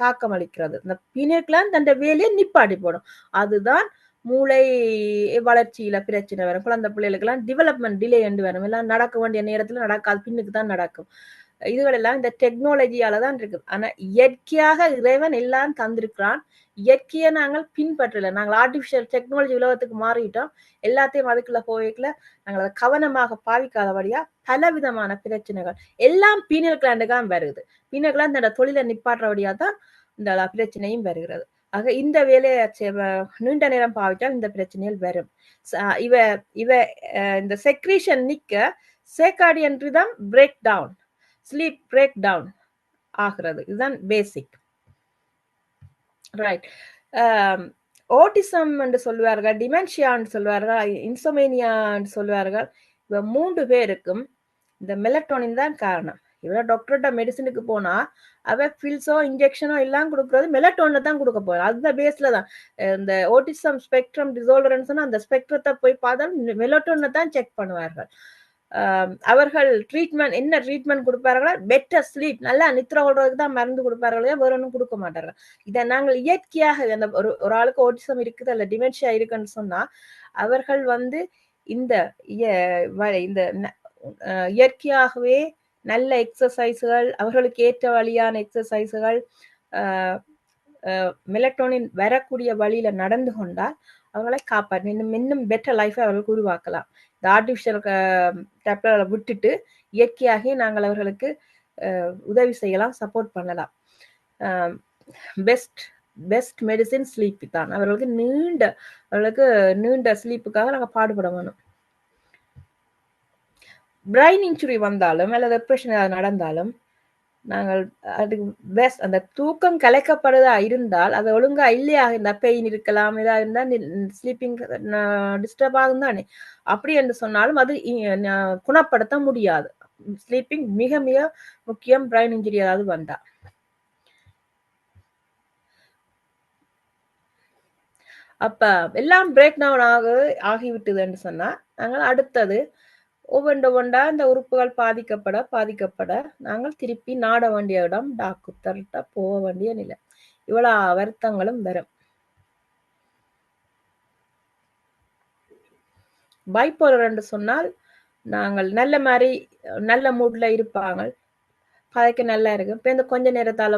தாக்கம் அளிக்கிறது. இந்த பீனியல் கிளாண்ட் தன் வேலையை நிப்பாட்டி போடும். அதுதான் மூளை வளர்ச்சியில பிரச்சனை வரும். குழந்தை பிள்ளைகளுக்கு எல்லாம் டெவலப்மெண்ட் டிலே என்று வரும். எல்லாம் நடக்க வேண்டிய நேரத்துல நடக்காது, பின்னுக்கு தான் நடக்கும். இதுகள் எல்லாம் இந்த டெக்னாலஜியால தான் இருக்குது. ஆனா இயற்கையாக இறைவன் எல்லாம் தந்திருக்கிறான். இயற்கையை நாங்கள் பின்பற்றல. நாங்கள் ஆர்டிபிஷியல் டெக்னாலஜி உலகத்துக்கு மாறிட்டோம். எல்லாத்தையும் அதுக்குள்ள போய்க்கல. நாங்கள் அதை கவனமாக பாவிக்காதபடியா பலவிதமான பிரச்சனைகள் எல்லாம் பீனியல் கிளாண்டுதான் வருது. பீனியல் கிளாண்ட் தன்னோட தொழிலை நிப்பாட்டுறபடியா தான் இந்த பிரச்சனையும் வருகிறது. ஆக இந்த வேலையை நீண்ட நேரம் பாவித்தால் இந்த பிரச்சனைகள் வரும். இவ இந்த செக்ரீஷன் நிக்க circadian rhythm break down, sleep break down ஆகிறது. இதுதான் பேசிக். ரைட். ஓட்டிசம் என்று சொல்வார்கள், டிமென்ஷியா என்று சொல்வார்கள், இன்சோமேனியா என்று சொல்வார்கள். இவ 3 பேருக்கும் இந்த மெலட்டோனின் தான் காரணம். இவர டாக்டர்கிட்ட மெடிசனுக்கு போனா அவ பில்ஸோ இன்ஜெக்ஷனோ எல்லாம் கொடுக்கறது மெலட்டோனில் தான் கொடுக்க போறோம். அந்த பேஸ்ல தான் இந்த ஓட்டிசம் ஸ்பெக்ட்ரம் டிசார்டர்னு அந்த ஸ்பெக்ட்ரத்தை போய் பார்த்தால் மெலட்டோனில் தான் செக் பண்ணுவார்கள். அவர்கள் ட்ரீட்மெண்ட் என்ன ட்ரீட்மெண்ட் கொடுப்பார்களா? பெட்டர் ஸ்லீப், நல்லா நித்திர கொள்றதுக்கு தான் மருந்து கொடுப்பார்களே, வேற ஒன்றும் கொடுக்க மாட்டார்கள். இதை நாங்கள் இயற்கையாக அந்த ஒரு ஆளுக்கு ஓட்டிசம் இருக்குது அல்ல டிமென்ஷியா இருக்குன்னு சொன்னா அவர்கள் வந்து இந்த இயற்கையாகவே நல்ல எக்ஸசைஸ்கள், அவர்களுக்கு ஏற்ற வழியான எக்ஸசைஸ்கள், மெலட்டோனின் வரக்கூடிய வழியில நடந்து கொண்டால் அவர்களை காப்பாற்ற இன்னும் பெட்டர் லைஃபை அவர்களுக்கு உருவாக்கலாம். இந்த ஆர்டிபிஷியல் டேப்லெட்களை விட்டுட்டு இயற்கையாக நாங்கள் அவர்களுக்கு உதவி செய்யலாம், சப்போர்ட் பண்ணலாம். பெஸ்ட் மெடிசின் ஸ்லீப் தான். அவர்களுக்கு நீண்ட ஸ்லீப்புக்காக நாங்கள் பாடுபட வேணும். பிரைன் இன்ஜுரி வந்தாலும் அல்லது டிப்ரெஷன் ஏதாவது நடந்தாலும் நாங்கள் அதுக்கு பெஸ்ட் அந்த தூக்கம் கலைக்கப்படுதா இருந்தால் அது ஒழுங்கா இல்லையா இந்த பெயின் இருக்கலாம், இதா இருந்தால் ஸ்லீப்பிங் டிஸ்டர்ப் ஆகும் தானே. அப்படி என்று சொன்னாலும் அது குணப்படுத்த முடியாது. ஸ்லீப்பிங் மிக மிக முக்கியம் பிரைன் இன்ஜுரி ஏதாவது வந்தா. அப்ப எல்லாம் பிரேக் டவுன் ஆகிவிட்டதுன்னு சொன்னா நாங்கள் அடுத்தது ஒவ்வொன்றா இந்த உறுப்புகள் பாதிக்கப்பட நாங்கள் திருப்பி நாட வேண்டிய இடம் டாக்டர்கிட்ட போக வேண்டிய நிலை. இவ்வளவு வருத்தங்களும் வரும். பைப்போலர் என்று சொன்னால் நாங்கள் நல்ல மூட்ல இருப்பாங்க, கதைக்கு நல்லா இருக்கும். இப்ப இந்த கொஞ்ச நேரத்தால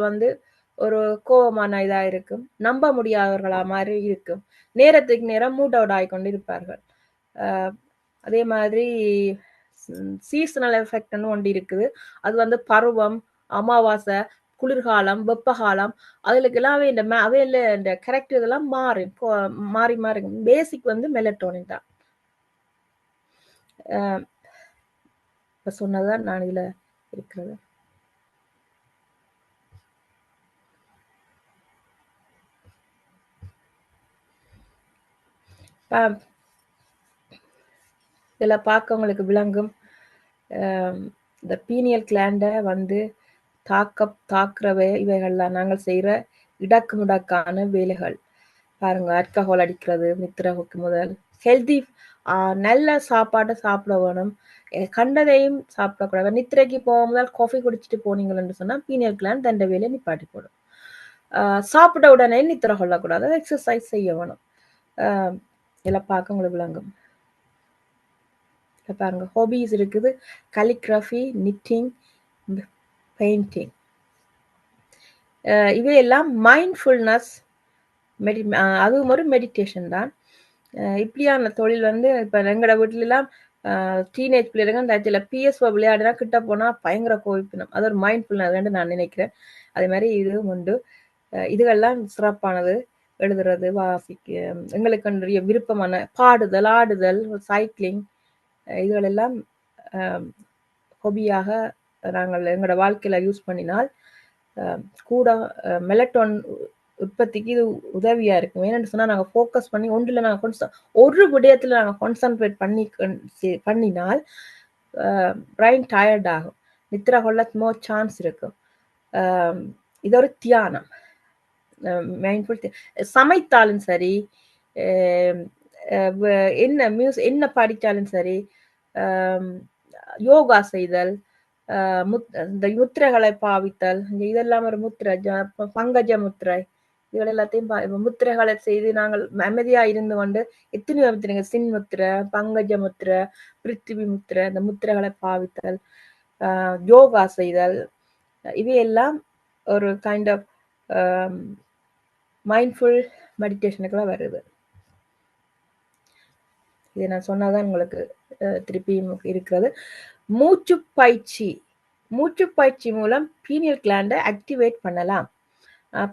ஒரு கோபமான இதா இருக்கும், நம்ப முடியாதவர்களா மாதிரி இருக்கும், நேரத்துக்கு நேரம் மூட் அவுட் ஆகிக்கொண்டு இருப்பார்கள். அதே மாதிரி சீசனல் எஃபெக்ட்னு ஒன்று இருக்குது. அது பருவம், அமாவாசை, குளிர்காலம், வெப்பகாலம், அதுலக்கெல்லாம் அவையில இந்த கரெக்ட் இதெல்லாம் மாறி பேசிக் மெலட்டோனின் தான். இப்ப சொன்னதான் நான் இதுல இருக்கிறது. இதுல பார்க்க உங்களுக்கு விளங்கும். இந்த பீனியல் கிளாண்ட தாக்குறவை இவைகள்லாம் நாங்கள் செய்யற முடக்கான வேலைகள் பாருங்க. ஆல்கஹால் அடிக்கிறது, நித்திரவுக்கு முதல் ஹெல்தி நல்ல சாப்பாட்டை சாப்பிட வேணும், கண்டதையும் சாப்பிடக்கூடாது. நித்திரைக்கு போக முதல் காஃபி குடிச்சிட்டு போனீங்கன்னு சொன்னா பீனியல் கிளாண்ட் தண்ட வேலையை நிப்பாட்டி போடும். சாப்பிட்ட உடனே நித்திரை கொள்ளக்கூடாது, எக்ஸசைஸ் செய்ய வேணும். இதெல்லாம் பார்க்க உங்களுக்கு விளங்கும். பாருங்க, ஹாபிஸ் இருக்குது, கலிகிராஃபி, நிட்டிங், பெயிண்டிங். இவையெல்லாம் மைண்ட்ஃபுல்னஸ், அதுவும் ஒரு மெடிடேஷன் தான். இப்படியான தொழில் இப்ப எங்கட வீட்டுல எல்லாம் டீனேஜ் பிள்ளைங்க PS விளையாடுனா கிட்ட போனா பயங்கர கோவிப்பினம். அது ஒரு மைண்ட்ஃபுல்னஸ் நான் நினைக்கிறேன். அதே மாதிரி இதுவும் உண்டு. இதுகள்லாம் சிறப்பானது. எழுதுறது, வாசிக்க, எங்களுக்கு விருப்பமான பாடுதல், ஆடுதல், சைக்கிளிங், இதுகளெல்லாம் ஹாபியாக நாங்கள் எங்களோட வாழ்க்கையில யூஸ் பண்ணினால் கூட மெலட்டோன் உற்பத்திக்கு இது உதவியா இருக்கும். ஏன்னு சொன்னா நாங்க ஃபோக்கஸ் பண்ணி ஒன்றுல நாங்க ஒரு விடயத்துல நாங்க கான்சன்ட்ரேட் பண்ணினால் பிரைன் டயர்ட் ஆகும், நித்திர கொள்ள மோர் சான்ஸ் இருக்கும். இது ஒரு தியானம். மைண்ட்ஃபுல் சமைத்தாலும் சரி, என்ன படித்தாலும் சரி, யோகா செய்தல், இந்த முத்திரைகளை பாவித்தல், இதெல்லாம் ஒரு முத்திரை, பங்கஜ முத்திரை, இதுகள் எல்லாத்தையும் முத்திரைகளை செய்து நாங்கள் அமைதியா இருந்து கொண்டு எத்தனையோ முத்திரைங்க, சின் முத்திரை, பங்கஜ முத்திரை, பிருத்திவி முத்திரை, இந்த முத்திரைகளை பாவித்தல், யோகா செய்தல், இவையெல்லாம் ஒரு கைண்ட் ஆஃப் மைண்ட்ஃபுல் மெடிடேஷனுக்குலாம் வருது. இதை நான் சொன்னாதான் உங்களுக்கு திருப்பியும் இருக்கிறது. மூச்சு பயிற்சி மூலம் பீனியல் கிளாண்டை ஆக்டிவேட் பண்ணலாம்.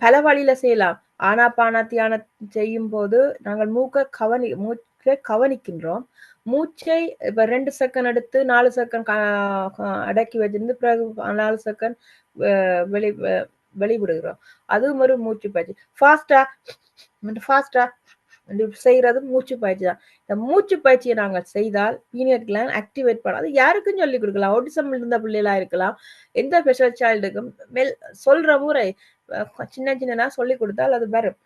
பல வழியில செய்யலாம். ஆனாபான தியானம் செய்யும் போது நாங்கள் மூச்சை கவனிக்கின்றோம். மூச்சை இப்ப 2 செகண்ட் எடுத்து 4 செகண்ட் அடக்கி வச்சிருந்து பிறகு 4 செகண்ட் வெளிவிடுகிறோம். அதுவும் ஒரு மூச்சு பயிற்சி. ஃபாஸ்டா செய்யறது மூச்சு பயிற்சி தான். இந்த மூச்சு பயிற்சியை நாங்கள் செய்தால் பீனியல் கிளாண்ட் ஆக்டிவேட் பண்ண, அது யாருக்கும் சொல்லி கொடுக்கலாம். ஆட்டிசம் இருந்த பிள்ளைகளா இருக்கலாம், எந்த ஸ்பெஷல் சைல்டுக்கும் சொல்ற முறை சின்ன சொல்லி கொடுத்தால் அது வரும்.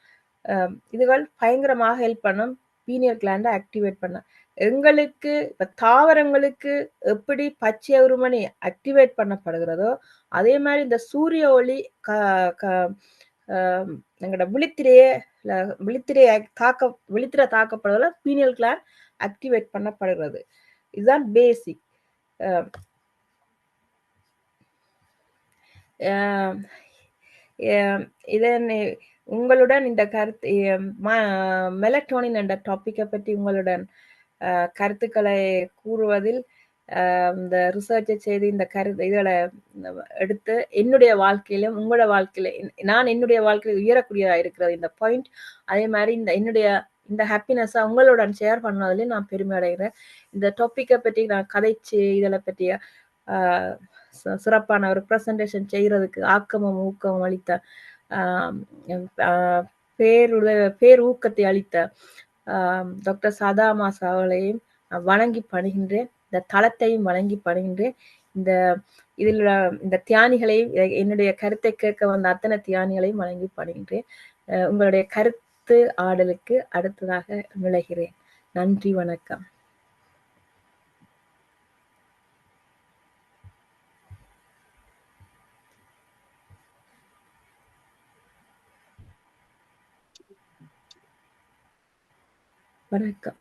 இதுகள் பயங்கரமாக ஹெல்ப் பண்ணும் பீனியல் கிளாண்டை ஆக்டிவேட் பண்ண. எங்களுக்கு இப்ப தாவரங்களுக்கு எப்படி பச்சை உருமணி ஆக்டிவேட் பண்ணப்படுகிறதோ அதே மாதிரி இந்த சூரிய ஒளி எங்களோட விழித்திரை தாக்கப்படுவதால பீனியல் கிளாண்ட் ஆக்டிவேட் பண்ணப்படுகிறது. இதுதான் பேசிக். இதன் உங்களுடன் இந்த கருத்து மெலட்டோனின் என்ற டாபிக்கை பற்றி உங்களுடன் கருத்துக்களை கூறுவதில் இந்த ரிசர்ச்சை செய்து இந்த இதுகளை எடுத்து என்னுடைய வாழ்க்கையிலும் உங்களோட வாழ்க்கையில நான் என்னுடைய வாழ்க்கையில உயரக்கூடியதா இருக்கிறது இந்த பாயிண்ட். அதே மாதிரி இந்த ஹாப்பினஸை உங்களுடன் ஷேர் பண்ணதுலேயும் நான் பெருமை அடைகிறேன். இந்த டாப்பிக்கை பற்றி நான் கதைச்சு இதில் பற்றிய சிறப்பான ஒரு ப்ரெசன்டேஷன் செய்யறதுக்கு ஆக்கமும் ஊக்கமும் அளித்த பேரூக்கத்தை அளித்த டாக்டர் சதாமாஸ் அவர்களையும் வணங்கி பணிகின்றேன். இந்த தளத்தையும் வணங்கி பணிகின்றேன். இந்த தியானிகளையும் என்னுடைய கருத்தை கேட்க வந்த அத்தனை தியானிகளையும் வணங்கி பணிகின்றேன். உங்களுடைய கருத்து ஆடலுக்கு அடுத்ததாக நுழைகிறேன். நன்றி, வணக்கம். வணக்கம்.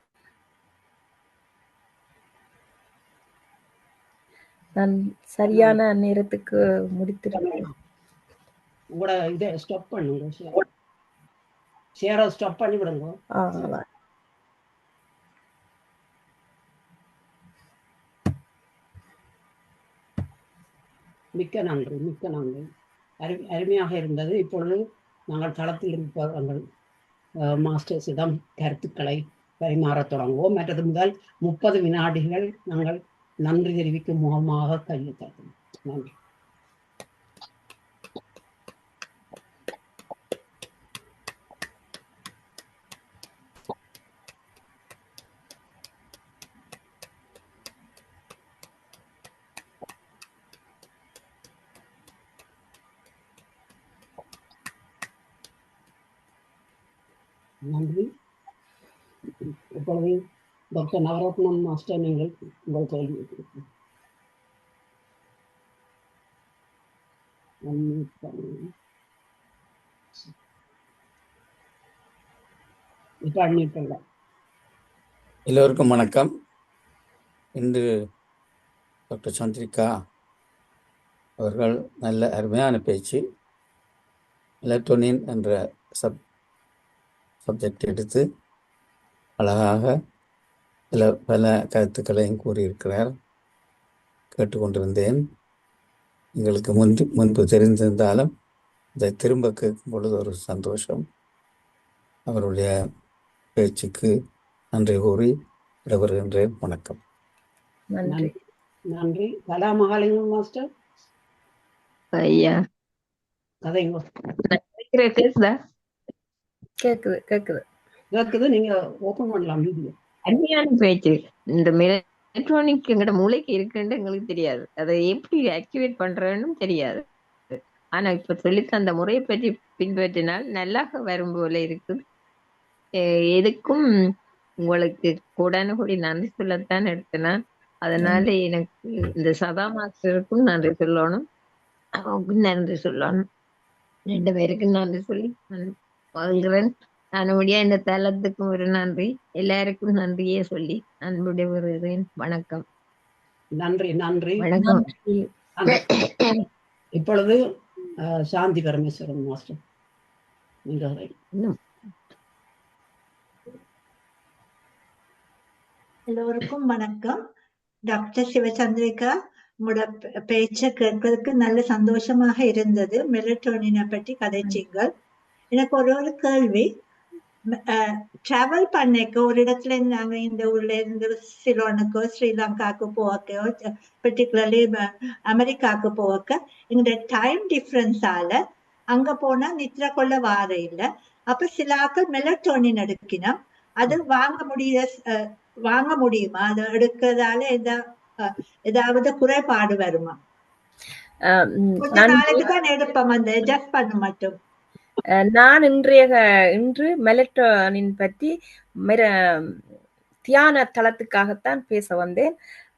நான் சரியான நேரத்துக்கு முடித்திருக்கேன். உங்களோட இதை ஸ்டாப் பண்ணுங்க, ஷேரை ஸ்டாப் பண்ணி விடுங்க. மிக்க நன்றி, மிக்க நன்றி. அருமையாக இருந்தது. இப்பொழுது நாங்கள் களத்தில் இருப்பவர்கள் மாஸ்டர்ஸிடம் கருத்துக்களை பரிமாறத் தொடங்குவோம். மற்றது முதல் 30 வினாடிகள் நாங்கள் நன்றி தெரிவிக்கும் முகமாக கையில் தருவோம். நன்றி. நன்றி. இப்பொழுது டாக்டர் நவரத்னம் மாஸ்டர், நீங்கள் உங்கள் கேள்வி இப்ப எல்லோருக்கும் வணக்கம். இன்று டாக்டர் சந்திரிகா அவர்கள் நல்ல அருமையான பேச்சு, மெலட்டோனின் என்ற சப்ஜெக்ட் எடுத்து அழகாக பல கருத்துக்களையும் கூறியிருக்கிறார். கேட்டுக்கொண்டிருந்தேன். எங்களுக்கு முன்பு தெரிந்திருந்தாலும் இதை திரும்ப கேட்கும் பொழுது ஒரு சந்தோஷம். அவருடைய பேச்சுக்கு நன்றி கூறி விடைபெறுகின்றேன். வணக்கம். நன்றி. நன்றி. கலாமகாலிங்கம் மாஸ்டர் ஐயா, கதைங்க. கேக்குதா? கேக்குது கேக்குது கேக்குது. நீங்க ஓபன் பண்ணலாம் வீடியோ. அருமையான பேச்சு. இந்த எலக்ட்ரானிக் எங்கட மூளைக்கு இருக்குன்னு எங்களுக்கு தெரியாது, அதை எப்படி ஆக்டிவேட் பண்றேன்னு தெரியாது. ஆனா இப்ப சொல்லித்த அந்த முறையை பற்றி பின்பற்றினால் நல்லா வரும் போல இருக்கு. எதுக்கும் உங்களுக்கு கூடானபடி நன்றி சொல்லத்தான் எடுத்தேன். அதனால எனக்கு இந்த சதா மாஸ்டருக்கும் நன்றி சொல்லணும், அவருக்கும் நன்றி சொல்லணும், 2 பேருக்கும் நன்றி சொல்லி வாழ்கிறேன். நானுடைய இந்த தளத்துக்கும் ஒரு நன்றி, எல்லாருக்கும் நன்றியே சொல்லி அன்புடைய வருகிறேன். வணக்கம். நன்றி. நன்றி. வணக்கம். இப்பொழுது சாந்தி பரமேஸ்வரன் மாஸ்டர், எல்லோருக்கும் வணக்கம். டாக்டர் சிவச்சந்திரிகா, உங்களோட பேச்சை கேட்பதற்கு நல்ல சந்தோஷமாக இருந்தது. மெலட்டோனினை பற்றி கதைச்சிங்கள். எனக்கு ஒரு கேள்வி. டிராவல் பண்ணிக்க ஒரு இடத்துல இருந்து நாங்க இந்த ஊர்ல இருந்து சிலோனுக்கோ ஸ்ரீலங்காவுக்கு போவக்கோ, பர்டிகுலர்லி அமெரிக்காவுக்கு போவக்க, எங்களுடைய டைம் டிஃபரன்ஸால அங்க போனா நித்திர கொள்ள வார இல்லை. அப்ப சில ஆக்கள் மெலட்டோனின் எடுக்கணும். அது வாங்க முடியுமா? அது எடுக்கிறதால ஏதாவது குறைபாடு வருமா? கொஞ்ச நாளைக்கு தான் எடுப்போம், அந்த அட்ஜஸ்ட் பண்ண மட்டும். நான் இன்று மெலட்டோனின் பற்றி தியான தளத்துக்காகத்தான் பேச வந்தேன்.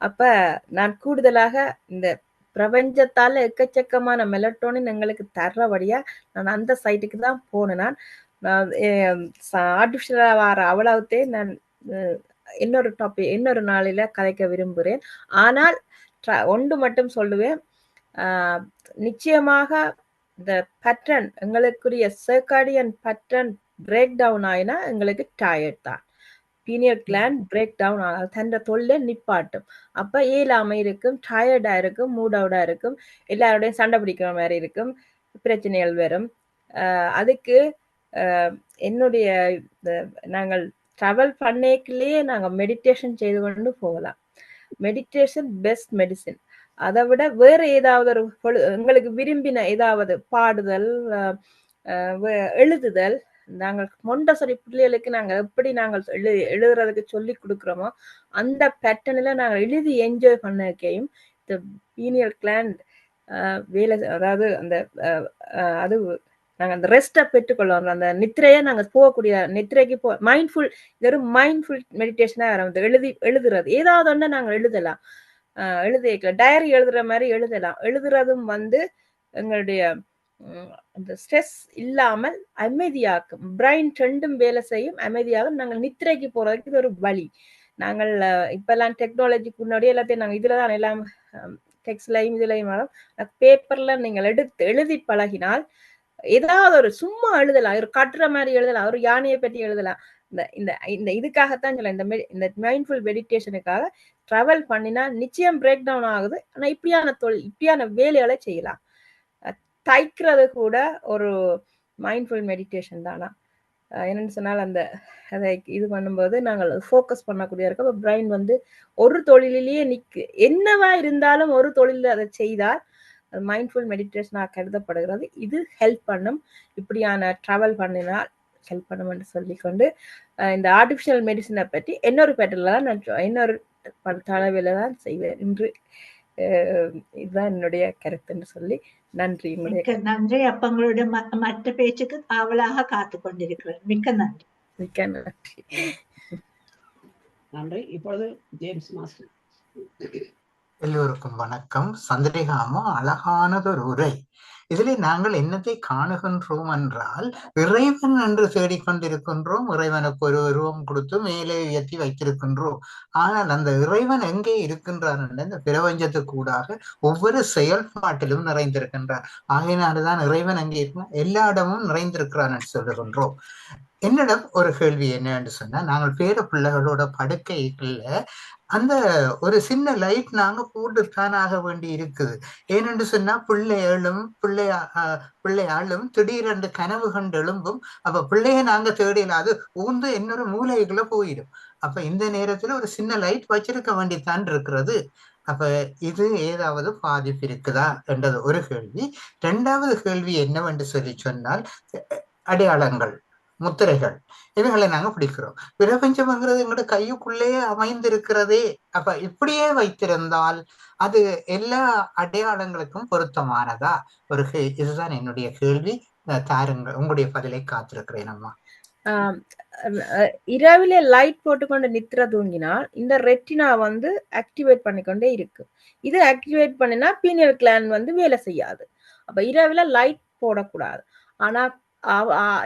அப்ப நான் கூடுதலாக இந்த பிரபஞ்சத்தால எக்கச்சக்கமான மெலட்டோனின் எங்களுக்கு தர்றபடியா நான் அந்த சைட்டுக்கு தான் போனேன். நான் ஆர்டிபிஷியலா வர அவ்வளவுத்தே நான் இன்னொரு நாளில கதைக்க விரும்புகிறேன். ஆனால் ஒன்று மட்டும் சொல்லுவேன், நிச்சயமாக இந்த பேட்டர்ன் எங்களுக்குரிய சர்க்காடியன் பேட்டர்ன் பிரேக் டவுன் ஆயினா எங்களுக்கு டயர்ட் தான். பீனியல் கிளாண்ட் பிரேக் டவுன் ஆகும், தன் தொல்லை நிப்பாட்டும். அப்ப இயலாமை இருக்கும், டயர்டா இருக்கும், மூட் அவுடா இருக்கும், எல்லாரோடையும் சண்டை பிடிக்கிற மாதிரி இருக்கும், பிரச்சனைகள் வரும். அதுக்கு என்னுடைய நாங்கள் ட்ராவல் பண்ணேக்கிலேயே நாங்கள் மெடிடேஷன் செய்து கொண்டு போகலாம். Meditation best medicine. அதை விட வேற ஏதாவது ஒரு எங்களுக்கு விரும்பின ஏதாவது பாடுதல், எழுதுதல், நாங்கள் மொண்டசரி பிள்ளைகளுக்கு நாங்கள் எப்படி நாங்கள் எழுதுறதுக்கு சொல்லி கொடுக்குறோமோ அந்த பேட்டர்னில் நாங்கள் எழுதி என்ஜாய் பண்ணக்கையும் இந்த பீனியல் கிளாண்ட் வேலை, அதாவது அந்த அது நாங்க அந்த ரெஸ்ட்டை பெற்றுக்கொள்ளுவோம். அந்த நித்திரையை நாங்க போகக்கூடிய நித்திரைக்கு மைண்ட்ஃபுல், இது ஒரு மைண்ட்ஃபுல் மெடிடேஷனா வந்து எழுதுறது ஏதாவது ஒண்ணு நாங்க எழுதலாம். எழுதிக்கலாம், டைரி எழுதுற மாதிரி எழுதலாம். எழுதுறதும் வந்து எங்களுடைய அந்த ஸ்ட்ரெஸ் இல்லாமல் அமைதியாக்கும். பிரைன் ரெண்டும் வேலை செய்யும், அமைதியாக நாங்கள் நித்திரைக்கு போறதுக்கு இது ஒரு வழி. நாங்கள் இப்பெல்லாம் டெக்னாலஜிக்கு முன்னாடி எல்லாத்தையும் நாங்கள் இதுலதான் எல்லாம் டெக்ஸ்ட்லையும் இதுலையும் பேப்பர்ல நீங்கள் எழுதி பழகினால் ஏதாவது ஒரு சும்மா எழுதலாம், ஒரு கட்டுற மாதிரி எழுதலாம், ஒரு யானையை பற்றி எழுதலாம். இந்த இதுக்காகத்தான் சொல்ல, இந்த மைண்ட்ஃபுல் மெடிடேஷனுக்காக டிராவல் பண்ணினா நிச்சயம் பிரேக் டவுன் ஆகுது. ஆனா இப்படியான வேலைகளை செய்யலாம். தைக்கிறது கூட ஒரு மைண்ட்ஃபுல் மெடிடேஷன் தானா. என்னன்னு சொன்னால் அதை இது பண்ணும்போது நாங்கள் ஃபோக்கஸ் பண்ணக்கூடிய இருக்க பிரைன் வந்து ஒரு தொழிலேயே என்னவா இருந்தாலும் ஒரு தொழில் அதை செய்தால் அது மைண்ட்ஃபுல் மெடிடேஷனாக கருதப்படுகிறது. இது ஹெல்ப் பண்ணும். இப்படியான ட்ராவல் பண்ணினால் ஹெல்ப் பண்ணும் என்று சொல்லிக்கொண்டு இந்த ஆர்டிஃபிஷியல் மெடிசனை பற்றி இன்னொரு பேட்டர்ல தான் நான் இன்னொரு தலைவில தான் செய்வேன் இன்று. இதுதான் என்னுடைய கருத்துன்னு சொல்லி நன்றி. நன்றி. அப்ப உங்களுடைய மற்ற பேச்சுக்கு ஆவலாக காத்து கொண்டிருக்கிறேன். மிக்க நன்றி. மிக்க நன்றி. நன்றி. இப்பொழுது ஜேம்ஸ் மாஸ்டர். எல்லோருக்கும் வணக்கம். சந்திரிகாமோ அழகானதொரு உரை. இதிலே நாங்கள் என்னத்தை காணுகின்றோம் என்றால், இறைவன் என்று தேடிக்கொண்டிருக்கின்றோம். இறைவனுக்கு ஒரு உருவம் கொடுத்து மேலே உயர்த்தி வைத்திருக்கின்றோம். ஆனால் அந்த இறைவன் எங்கே இருக்கின்றார் என்ற இந்த பிரபஞ்சத்துக்கூடாக ஒவ்வொரு செயல்பாட்டிலும் நிறைந்திருக்கின்றார். ஆகையினால்தான் இறைவன் எங்கே இருக்கிறார், எல்லா இடமும் நிறைந்திருக்கிறான் என்று சொல்லுகின்றோம். என்னிடம் ஒரு கேள்வி என்னன்னு சொன்னா, நாங்கள் பேர பிள்ளைகளோட படுக்கைகள்ல அந்த ஒரு சின்ன லைட் நாங்க போட்டுத்தான் ஆக வேண்டி இருக்குது. ஏனென்று சொன்னா பிள்ளையாளும் திடீரென்று கனவு கண்டு எழும்பும். அப்ப பிள்ளைய நாங்க தேடில அது ஊந்து இன்னொரு மூலைக்குள்ள போயிடும். அப்ப இந்த நேரத்துல ஒரு சின்ன லைட் வச்சிருக்க வேண்டித்தான் இருக்கிறது. அப்ப இது ஏதாவது பாதிப்பு இருக்குதா என்றது ஒரு கேள்வி. இரண்டாவது கேள்வி என்னவென்று சொல்லி சொன்னால், அடையாளங்கள், முத்திரைகள், இவைகளை நாங்க பிடிக்கிறோம். பிரபஞ்சம்ங்கிறது எங்களோட கையுக்குள்ளேயே அமைந்திருக்கிறதே. அப்ப இப்படியே வைத்திருந்தால் அது எல்லா அடையாளங்களுக்கும் பொருத்தமானதா? இதுதான் என்னுடைய கேள்வி. தாருங்கள், உங்களுடைய பதிலை காத்திருக்கிறேன் அம்மா. இரவிலே லைட் போட்டுக்கொண்டு நித்திர தூங்கினால் இந்த ரெட்டினா வந்து ஆக்டிவேட் பண்ணிக்கொண்டே இருக்கு. இது ஆக்டிவேட் பண்ணினா பீனியல் கிளாண்ட் வந்து வேலை செய்யாது. அப்ப இரவில லைட் போடக்கூடாது. ஆனா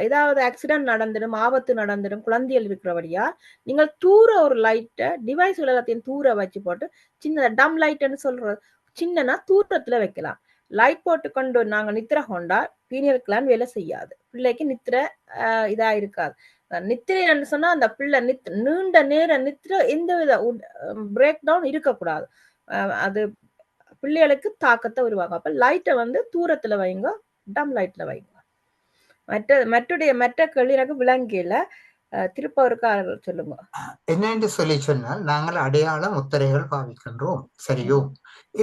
ஏதாவது ஆக்சிடென்ட் நடந்துடும், ஆபத்து நடந்துடும், குழந்தைகள் இருக்கிறபடியா நீங்கள் தூர ஒரு லைட்டை டிவைஸ் எல்லாத்தையும் தூர வச்சு போட்டு, சின்ன டம் லைட்னு சொல்றது சின்னனா தூரத்துல வைக்கலாம். லைட் போட்டு கொண்டு நாங்க நித்திர கொண்டா பீனியல் கிளாண்ட் வேலை செய்யாது, பிள்ளைக்கு நித்திர இதா இருக்காது. நித்திரைன்னு சொன்னா அந்த பிள்ளை நீண்ட நேரம் நித்திர எந்தவித பிரேக் டவுன் இருக்கக்கூடாது. அது பிள்ளைகளுக்கு தாக்கத்தை உருவாகும். அப்ப லைட்டை வந்து தூரத்துல வைங்க, டம் லைட்ல வைங்க. மற்ற கேள்வி எனக்கு விளங்கல, திருப்ப ஒருக்கா சொல்லுங்க. என்னென்று சொல்லி சொன்னால், நாங்கள் அடையாள முத்திரைகள் பாவிக்கின்றோம், சரியோ?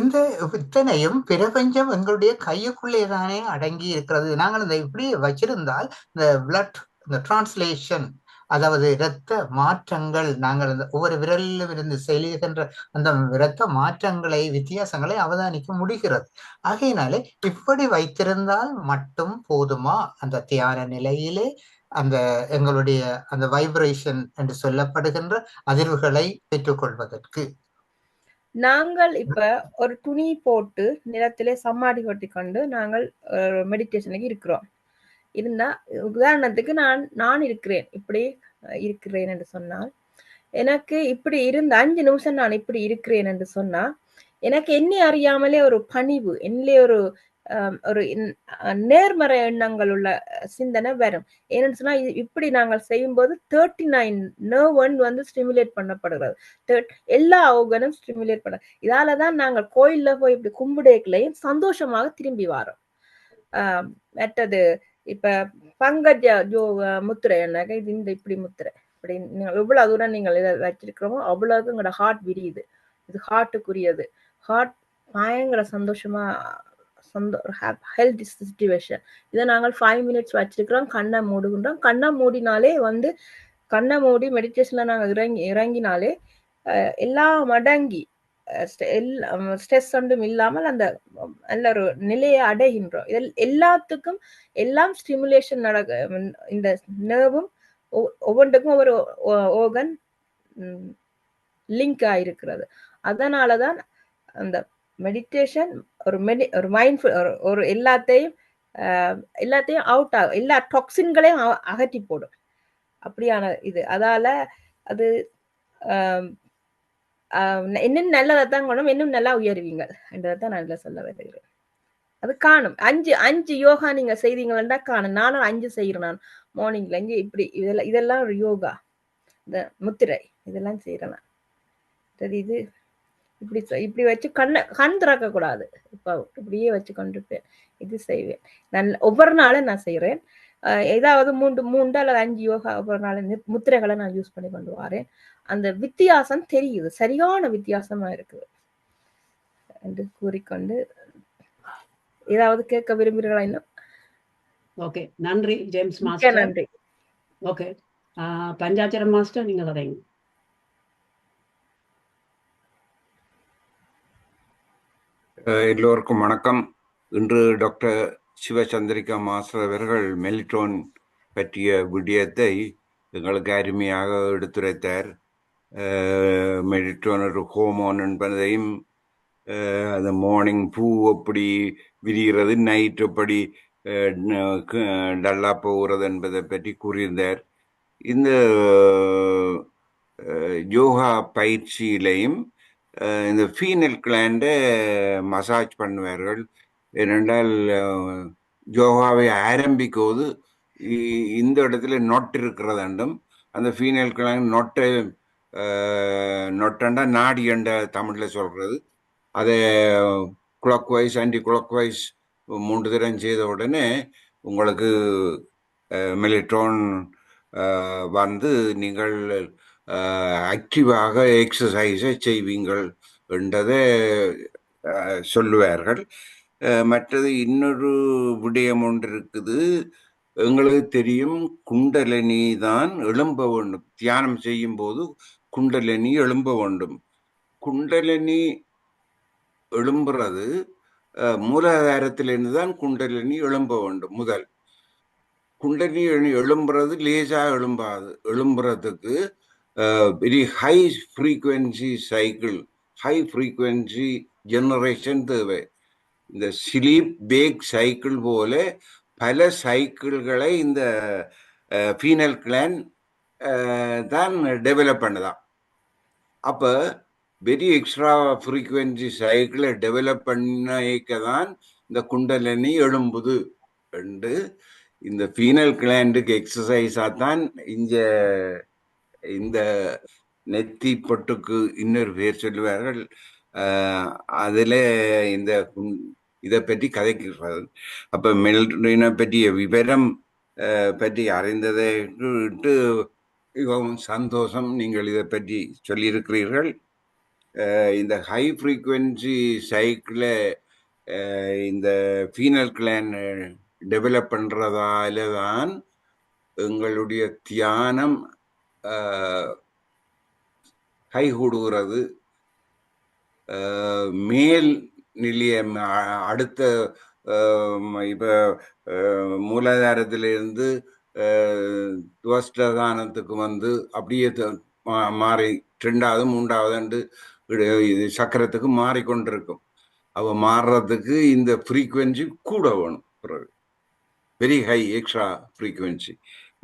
இந்த இத்தனையும் பிரபஞ்சம் எங்களுடைய கையுக்குள்ளே தானே அடங்கி இருக்கிறது. நாங்கள் இந்த இப்படி வச்சிருந்தால் இந்த பிளட், இந்த டிரான்ஸ்லேஷன், அதாவது இரத்த மாற்றங்கள், நாங்கள் ஒவ்வொரு விரலிலும் இருந்து செல்கின்ற அந்த இரத்த மாற்றங்களை, வித்தியாசங்களை அவதானிக்க முடிகிறது. ஆகையினாலே இப்படி வைத்திருந்தால் மட்டும் போதுமா அந்த தியான நிலையிலே அந்த எங்களுடைய அந்த வைப்ரேஷன் என்று சொல்லப்படுகின்ற அதிர்வுகளை பெற்றுக்கொள்வதற்கு? நாங்கள் இப்ப ஒரு துணி போட்டு நிலத்திலே சம்மாடி கொட்டி கொண்டு நாங்கள் மெடிடேஷனுக்கு இருக்கிறோம். இருந்தா உதாரணத்துக்கு நான் இருக்கிறேன், இப்படி இருக்கிறேன் என்று சொன்னால், எனக்கு இப்படி இருந்த 5 நிமிஷம் நான் இப்படி இருக்கிறேன் என்று சொன்னா, எனக்கு என்னை அறியாமலே ஒரு பணிவு, என்னே ஒரு நேர்மறை எண்ணங்கள் உள்ள சிந்தனை வரும். ஏன்னு சொன்னா, இப்படி நாங்கள் செய்யும்போது 39 நர்வ் வந்து ஸ்டிமுலேட் பண்ணப்படுகிறது. எல்லா ஆர்கனும் ஸ்டிமுலேட் பண்ண. இதாலதான் நாங்கள் கோயில்ல போய் இப்படி கும்பிடேக்களையும் சந்தோஷமாக திரும்பி வரோம். மற்றது இப்ப பங்கஜ முத்திரை என்னக்க, இது இந்த இப்படி முத்திரை, இப்படி நீங்கள் எவ்வளவு தூரம் நீங்கள் இதை வச்சிருக்கிறோமோ அவ்வளவுக்கு எங்களோட ஹார்ட் விரியுது. இது ஹார்ட்டுக்குரியது. ஹார்ட் பயங்கர சந்தோஷமா ஹெல்த் சிச்சுவேஷன். இதை நாங்கள் 5 மினிட்ஸ் வச்சிருக்கிறோம், கண்ணை மூடுகின்றோம். கண்ணை மூடினாலே வந்து கண்ணை மூடி மெடிடேஷன்ல நாங்கள் இறங்கினாலே எல்லாம் அடங்கி ஸ்ட்ரெஸ் ஒன்றும் இல்லாமல் அந்த நல்ல ஒரு நிலையை அடைகின்றோம். இதில் எல்லாத்துக்கும் எல்லாம் ஸ்டிமுலேஷன் இந்த நர்வும் ஒவ்வொன்றுக்கும் ஒவ்வொரு ஓகன் லிங்க் ஆயிருக்கிறது. அதனாலதான் அந்த மெடிடேஷன் ஒரு மைண்ட்ஃபுல் ஒரு எல்லாத்தையும் அவுட் ஆகும், எல்லா டாக்ஸின்களையும் அகற்றி போடும். அப்படியான இது அதால அது இன்னும் நல்லதான் கொண்டும் இன்னும் நல்லா உயர்வீங்க என்றதான் நான் இதுல சொல்ல வருகிறேன். அது காணும். 5 யோகா நீங்க செய்தீங்கன்னா காணும். நானும் 5 செய்யறேன். நான் மார்னிங்ல 5 இப்படி இதெல்லாம் ஒரு யோகா. இந்த முத்திரை இதெல்லாம் செய்யறேன். சரி, இது இப்படி வச்சு கண் திறக்க கூடாது. இப்போ இப்படியே வச்சு கொண்டிருப்பேன். இது செய்வேன். நான் ஒவ்வொரு நாளும் நான் செய்யறேன். ஏதாவது 3 அல்லது 5 யோகா ஒவ்வொரு நாள் முத்திரைகளை நான் யூஸ் பண்ணி கொண்டு வரேன். அந்த வித்தியாசம் தெரியுது, சரியான வித்தியாசமா இருக்குது என்று கூறிக்கொண்டு ஏதாவது கேட்க விரும்புகிறீர்களா? இன்னும் ஓகே, நன்றி ஜேம்ஸ் மிக்க மாஸ்டர். நன்றி. ஓகே, பஞ்சாச்சரம் மாஸ்டர் நீங்க கதைங்க. எல்லோருக்கும் வணக்கம். இன்று டாக்டர் சிவச்சந்திரிகா மாஸ்டர் அவர்கள் மெலிட்டோன் பற்றிய விடயத்தை எங்களுக்கு அருமையாக எடுத்துரைத்தார். மெலிட்டோன் ஒரு ஹோமோன் என்பதையும் அந்த மார்னிங் பூ எப்படி விரிகிறது, நைட் எப்படி டல்லா போகிறது என்பதை பற்றி கூறியிருந்தார். இந்த யோகா பயிற்சியிலையும் இந்த ஃபீனல் கிளாண்டை மசாஜ் பண்ணுவார்கள். ஏனென்றால் யோகாவை ஆரம்பிக்கும்போது இந்த இடத்துல நொட்டு இருக்கிறதாண்டும் அந்த ஃபீனல் கிளாண்ட் நொட்டண்டா நாடி என்ற தமிழில் சொல்கிறது. அதை clockwise anticlockwise 3 தரம் செய்த உடனே உங்களுக்கு மெலிட்டோன் வந்து நீங்கள் ஆக்டிவாக எக்ஸசைஸை செய்வீங்கள் என்றதை சொல்லுவார்கள். மற்றது இன்னொரு விடயம் ஒன்று இருக்குது. எங்களுக்கு தெரியும், குண்டலினி தான் எழும்ப வேண்டும். தியானம் செய்யும் போது குண்டலினி எழும்ப வேண்டும். குண்டலினி எழும்புறது மூலாதாரத்திலிருந்து தான் குண்டலினி எழும்ப வேண்டும். முதல் குண்டலினி எழும்புறது லேசாக எழும்பாது. எழும்புறதுக்கு very high frequency cycle, high frequency generation தேவை. இந்த ஸ்லீப் பேக் சைக்கிள் போல பல சைக்கிள்களை இந்த ஃபீனல் கிளாண்ட் தான் டெவலப் பண்ணுதான். அப்போ வெரி எக்ஸ்ட்ரா ஃப்ரீக்குவென்சி சைக்கிளை டெவலப் பண்ணிக்க தான் இந்த குண்டலினி எழும்புது என்று இந்த ஃபீனல் கிளாண்டுக்கு எக்ஸசைஸாக தான் இந்த நெத்தி பொட்டுக்கு இன்னொரு பேர் சொல்லுவார்கள். அதில் இதை பற்றி கதைக்கிறது. அப்போ மெல்டோனை பற்றிய விவரம் பற்றி அறிந்ததை மிகவும் சந்தோஷம். நீங்கள் இதை பற்றி சொல்லியிருக்கிறீர்கள். இந்த ஹை ஃப்ரீக்குவென்சி சைக்கிளை இந்த ஃபீனல் கிளாண்ட் டெவலப் பண்ணுறதால தான் எங்களுடைய தியானம் கை கூடுகிறது. மேல் நிலையம் அடுத்த இப்போ மூலாதாரத்திலிருந்து துவஷ்டதானத்துக்கு வந்து அப்படியே மாறி 2வது 3வது இது சக்கரத்துக்கு மாறிக்கொண்டிருக்கும். அவ மாறுறதுக்கு இந்த ஃப்ரீக்குவென்சி கூட வேணும். பிறகு வெரி ஹை எக்ஸ்ட்ரா ஃப்ரீக்குவென்சி.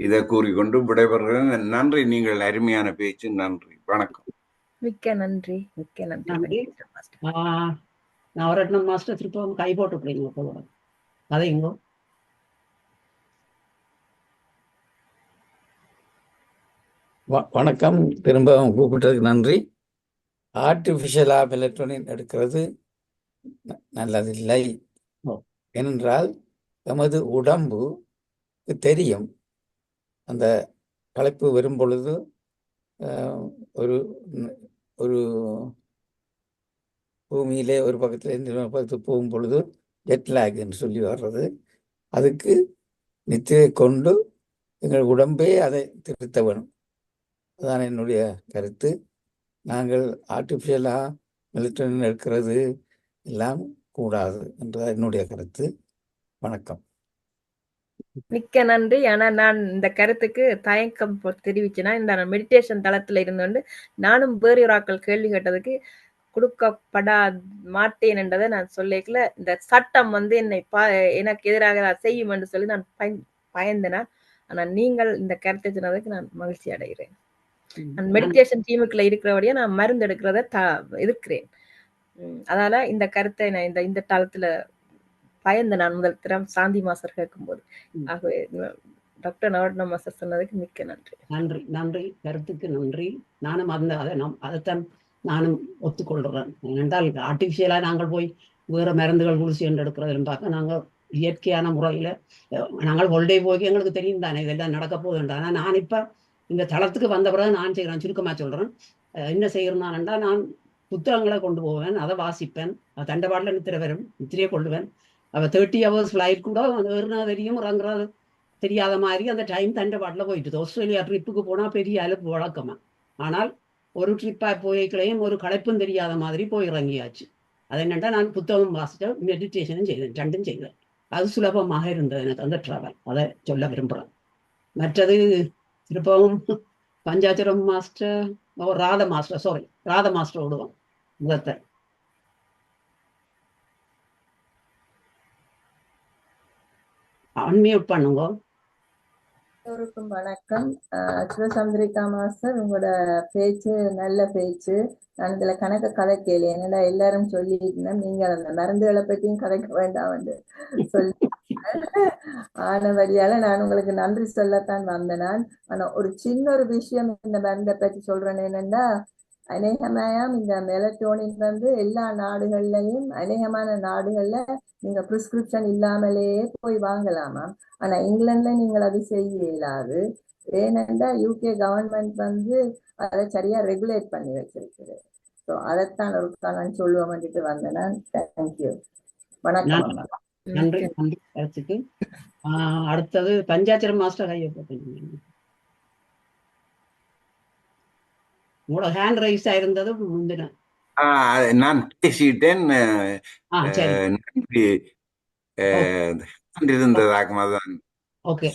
இதை கூறிக்கொண்டு விடைபெறுகிறேன். நன்றி. நீங்கள் அருமையான பேச்சு. நன்றி, வணக்கம். மிக்க நன்றி. மிக்க நன்றி. நன்றி. நவரத்னம் மாஸ்டர் திருப்பவும் கை போட்டு பிடிங்க போல கதைங்க. வணக்கம். திரும்ப கூப்பிட்டதுக்கு நன்றி. ஆர்டிஃபிஷியலாக மெலட்டோனின் எடுக்கிறது நல்லதில்லை. ஏனென்றால் நமது உடம்பு தெரியும், அந்த களைப்பு வரும் பொழுது ஒரு ஒரு பூமியிலே ஒரு பக்கத்தில் பக்கத்துக்கு போகும் பொழுது ஜெட்லாக் என்று சொல்லி வர்றது. அதுக்கு நித்திரை கொண்டு எங்கள் உடம்பே அதை திருத்த வேணும். அதுதான் என்னுடைய கருத்து. நாங்கள் ஆர்டிஃபிஷியலாக மெலட்டோனின் எடுக்கிறது எல்லாம் கூடாது என்றது என்னுடைய கருத்து. வணக்கம். மிக்க நன்றி. ஆனா நான் இந்த கருத்துக்கு தயக்கம் தெரிவிச்சேன்னா இந்த மெடிடேஷன் தளத்துல இருந்து நானும் வேறு ஒரு ஆக்கள் கேள்வி கேட்டதுக்கு கொடுக்கப்படா மாட்டேன் என்றதை நான் சொல்லிக்கல. இந்த சட்டம் எனக்கு எதிராக செய்யும் என்று சொல்லி நான் பயந்தேன். ஆனா நீங்கள் இந்த கருத்தை சொன்னதுக்கு நான் மகிழ்ச்சி அடைகிறேன். நான் மெடிடேஷன் டீமுக்குள்ள இருக்கிறபடியா நான் மருந்து எடுக்கிறத எதிர்க்கிறேன். அதனால இந்த கருத்தை நான் இந்த தளத்துல பயந்து நான் முதல் திறம் சாந்தி மாஸ்டர் கேட்கும்போது. ஆகவே டாக்டர் நவரத்ன மாஸ்டர் சொன்னதுக்கு மிக்க நன்றி. நன்றி நன்றி, கருத்துக்கு நன்றி. நானும் அதைத்தான் நானும் ஒத்துக்கொள்கிறேன். ஏனென்றால் ஆர்டிஃபிஷியலா நாங்கள் போய் வேற மருந்துகள் குளிசி என்று எடுக்கிறதுன்னு பார்க்க நாங்கள் இயற்கையான முறையில நாங்கள் ஹொல்டே போய் எங்களுக்கு தெரியும் தானே இதெல்லாம் நடக்க போகுதுன்றா. ஆனால் நான் இப்ப இந்த தளத்துக்கு வந்த பிறகு நான் செய்கிறேன், சுருக்கமா சொல்றேன். என்ன செய்யறேன்னா, நான் புத்தகங்களை கொண்டு போவேன், அதை வாசிப்பேன், தண்டவாட்டில் நித்திரையை கொள்ளுவேன். 30 hours ஃப்ளைட் கூட ஏறுனா தெரியும், இறங்குறது தெரியாத மாதிரி அந்த டைம் தண்டவாட்டில் போயிட்டு. ஆஸ்திரேலியா ட்ரிப்புக்கு போனால் பெரிய அளவு வழக்கமா. ஆனால் ஒரு ட்ரிப்பாக போய்களையும் ஒரு களைப்பும் தெரியாத மாதிரி போய் இறங்கியாச்சு. அது என்னென்னா, நான் புத்தகம் வாசித்தேன், மெடிடேஷனும் செய்தேன், ரெண்டும் செய்தேன். அது சுலபமாக இருந்தது எனக்கு அந்த ட்ராவல். அதை சொல்ல விரும்புகிறேன். மற்றது திருப்பவும் பஞ்சாச்சரம் மாஸ்டர், ராத மாஸ்டர் விடுவோம் முதத்தை. அன்மியூட் பண்ணுங்க. எல்லோருக்கும் வணக்கம். சிவசந்திரிகா மாஸ்டர், உங்களோட பேச்சு நல்ல பேச்சு. நான் இதுல கதை கேளு, என்னடா எல்லாரும் சொல்லியிருந்தேன், நீங்க அந்த மருந்துகளை பற்றியும் கதைக்க வேண்டாம் என்று சொல்லி ஆனபடியால நான் உங்களுக்கு நன்றி சொல்லத்தான் வந்தேன். ஆனா ஒரு சின்ன ஒரு விஷயம் இந்த மருந்தை பற்றி சொல்றேன். என்னன்னா, அநேகமாயம் இந்த மெலட்டோனின் எல்லா நாடுகள்லையும் அநேகமான நாடுகள்ல நீங்க பிரிஸ்கிரிப்ஷன் இல்லாமலேயே போய் வாங்கலாமா. ஆனா இங்கிலாந்துல நீங்கள் அது செய்ய இயலாது. ஏனென்றா யூகே கவர்மெண்ட் அதை சரியா ரெகுலேட் பண்ணி வச்சிருக்குது. ஸோ அதைத்தான் ஒரு நான் சொல்லுவோம் வந்துட்டு வந்தேன். தேங்க்யூ, வணக்கம். நன்றி நன்றி கருத்துக்கு. அடுத்தது பஞ்சாச்சரம் மாஸ்டர் கையப்பட்டீங்க. உங்களோட ஹேண்ட் ரைஸ் ஆயிருந்தது முந்தின. நான் பேசிட்டேன். இருந்ததாகதான். ஓகே,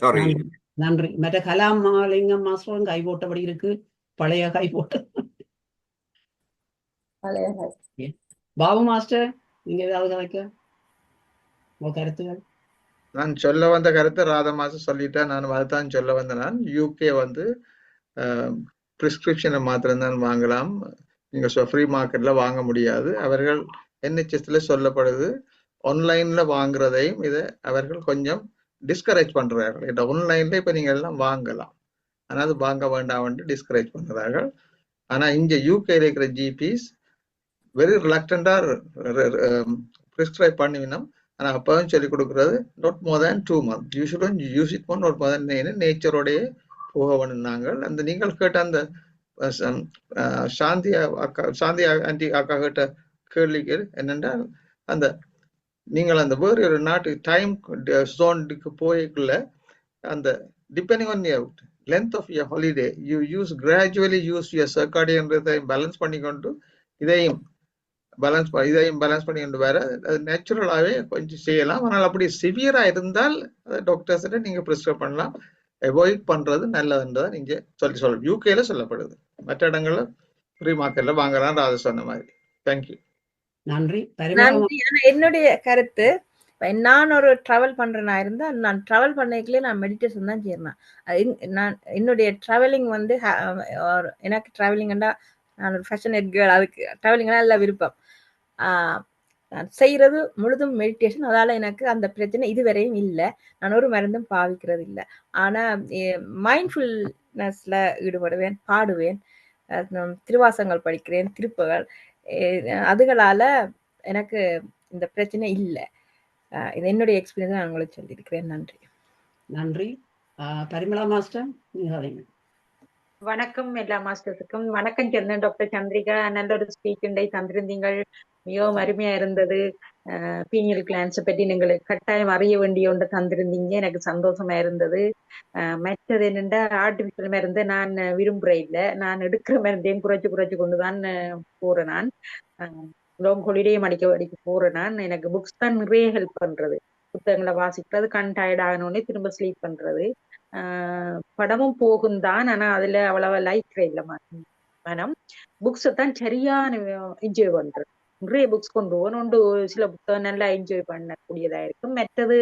நன்றி. மற்ற கலாமாலிங்கம் மாஸ்டரும் கை போட்டபடி இருக்கு, பழைய கை போட்ட. பாபு மாஸ்டர், நீங்க ஏதாவது கதைக்க உங்க கருத்துகள்? நான் சொல்ல வந்த கருத்து ராதா மாஸ்டர் சொல்லிட்டேன். நான் அதுதான் சொல்ல வந்தேன். நான் யூகே பிரிஸ்கிரிப்ஷனை மாத்திரம்தான் வாங்கலாம். நீங்க ஃப்ரீ மார்க்கெட்ல வாங்க முடியாது. அவர்கள் NHSல சொல்லப்படுது, ஆன்லைன்ல வாங்குறதையும் இதை அவர்கள் கொஞ்சம் டிஸ்கரேஜ் பண்றார்கள். இந்த ஆன்லைன்ல இப்ப நீங்க எல்லாம் வாங்கலாம், ஆனா அது வாங்க வேண்டாம் டிஸ்கரேஜ் பண்றார்கள். ஆனா இங்க யூகேல இருக்கிற ஜிபிஸ் வெரி ரிலக்டண்டா பிரிஸ்கிரைப் பண்ணிவினோம். ஆனா அப்பவும் சொல்லிக் கொடுக்கறது not more than 2 months. You shouldn't use it more, not more than நேச்சரோடைய போக வேணும்னாங்க. அந்த நீங்கள் கேட்ட அந்த சாந்தி ஆண்டி அக்கா கேட்ட கேள்விக்கு என்னென்றால், அந்த நீங்கள் அந்த வேறு ஒரு நாட்டு டைம் ஜோனுக்கு போய்க்குள்ள அந்த depending on your length of your holiday you gradually use your circadian balance பண்ணிக்கொண்டு இதையும் பேலன்ஸ் பண்ணிக்கொண்டு வேற அது நேச்சுரலாகவே கொஞ்சம் செய்யலாம். ஆனால் அப்படி சிவியரா இருந்தால் டாக்டர்ஸ்கிட்ட நீங்க ப்ரிஸ்கிரைப் பண்ணலாம். அவாய்ட் பண்றது நல்லதுன்றதை நீங்க சொல்ல யூகேல சொல்லப்படுது. மற்ற இடங்கள்ல ஃப்ரீ மார்க்கெட்ல வாங்கலாம் ராதா சொன்ன மாதிரி. தேங்க்யூ, நன்றி. என்னுடைய கருத்து, நான் ஒரு டிராவல் பண்றேனா இருந்தா நான் டிராவல் பண்ணைக்குள்ளே நான் மெடிடேஷன் தான் செய்யறேன். நான் என்னுடைய டிராவலிங் எனக்கு டிராவலிங்னா நான் ஒரு ஃபேஷன் கேர்ள், அதுக்கு டிராவலிங்னா எல்லாம் விருப்பம். நான் செய்யறது முழுதும் மெடிடேஷன். அதால எனக்கு அந்த பிரச்சனை இதுவரையும் இல்லை. நான் ஒரு மருந்தும் பாவிக்கிறது இல்லை. ஆனா மைண்ட்ஃபுல்னஸ்ல ஈடுபடுவேன், பாடுவேன், திருவாசங்கள் படிக்கிறேன், திருப்புகள். அதுகளால எனக்கு இந்த பிரச்சனை இல்லை. இது என்னுடைய எக்ஸ்பீரியன்ஸ் நான் உங்களுக்கு சொல்லியிருக்கிறேன். நன்றி. நன்றி. பரிமளா மாஸ்டர், வணக்கம் எல்லா மாஸ்டர்ஸுக்கும். வணக்கம் சொன்னேன் டாக்டர் சந்திரிகா. நல்ல ஒரு ஸ்பீச் உண்டை தந்திருந்தீங்கள், மிகவும் அருமையா இருந்தது. பீனியல் கிளான்ஸை பற்றி நீங்கள் கட்டாயம் அறிய வேண்டிய ஒன்று தந்திருந்தீங்க. எனக்கு சந்தோஷமா இருந்தது. மற்றது என்னென்னா ஆர்டிபிஷியல் மருந்து நான் விரும்புகிறேன் இல்லை. நான் எடுக்கிற மருந்தையும் குறைச்சு கொண்டு தான் போகிறேன். நான் லாங் ஹாலிடேயும் அடிக்க போகிறேன். நான் எனக்கு புக்ஸ் தான் நிறைய ஹெல்ப் பண்ணுறது. புத்தகங்களை வாசிக்கிறது, கண் டயர்ட் ஆகணுன்னே திரும்ப ஸ்லீப் பண்ணுறது. படமும் போகும் தான், ஆனால் அதில் அவ்வளவா லைக் இல்லை மனம். புக்ஸை தான் சரியான என்ஜாய் பண்ணுறது. நிறைய புக்ஸ் கொண்டு போகணும். சில புத்தகம் நல்லா என்ஜாய் பண்ணக்கூடியதா இருக்கும், மற்றது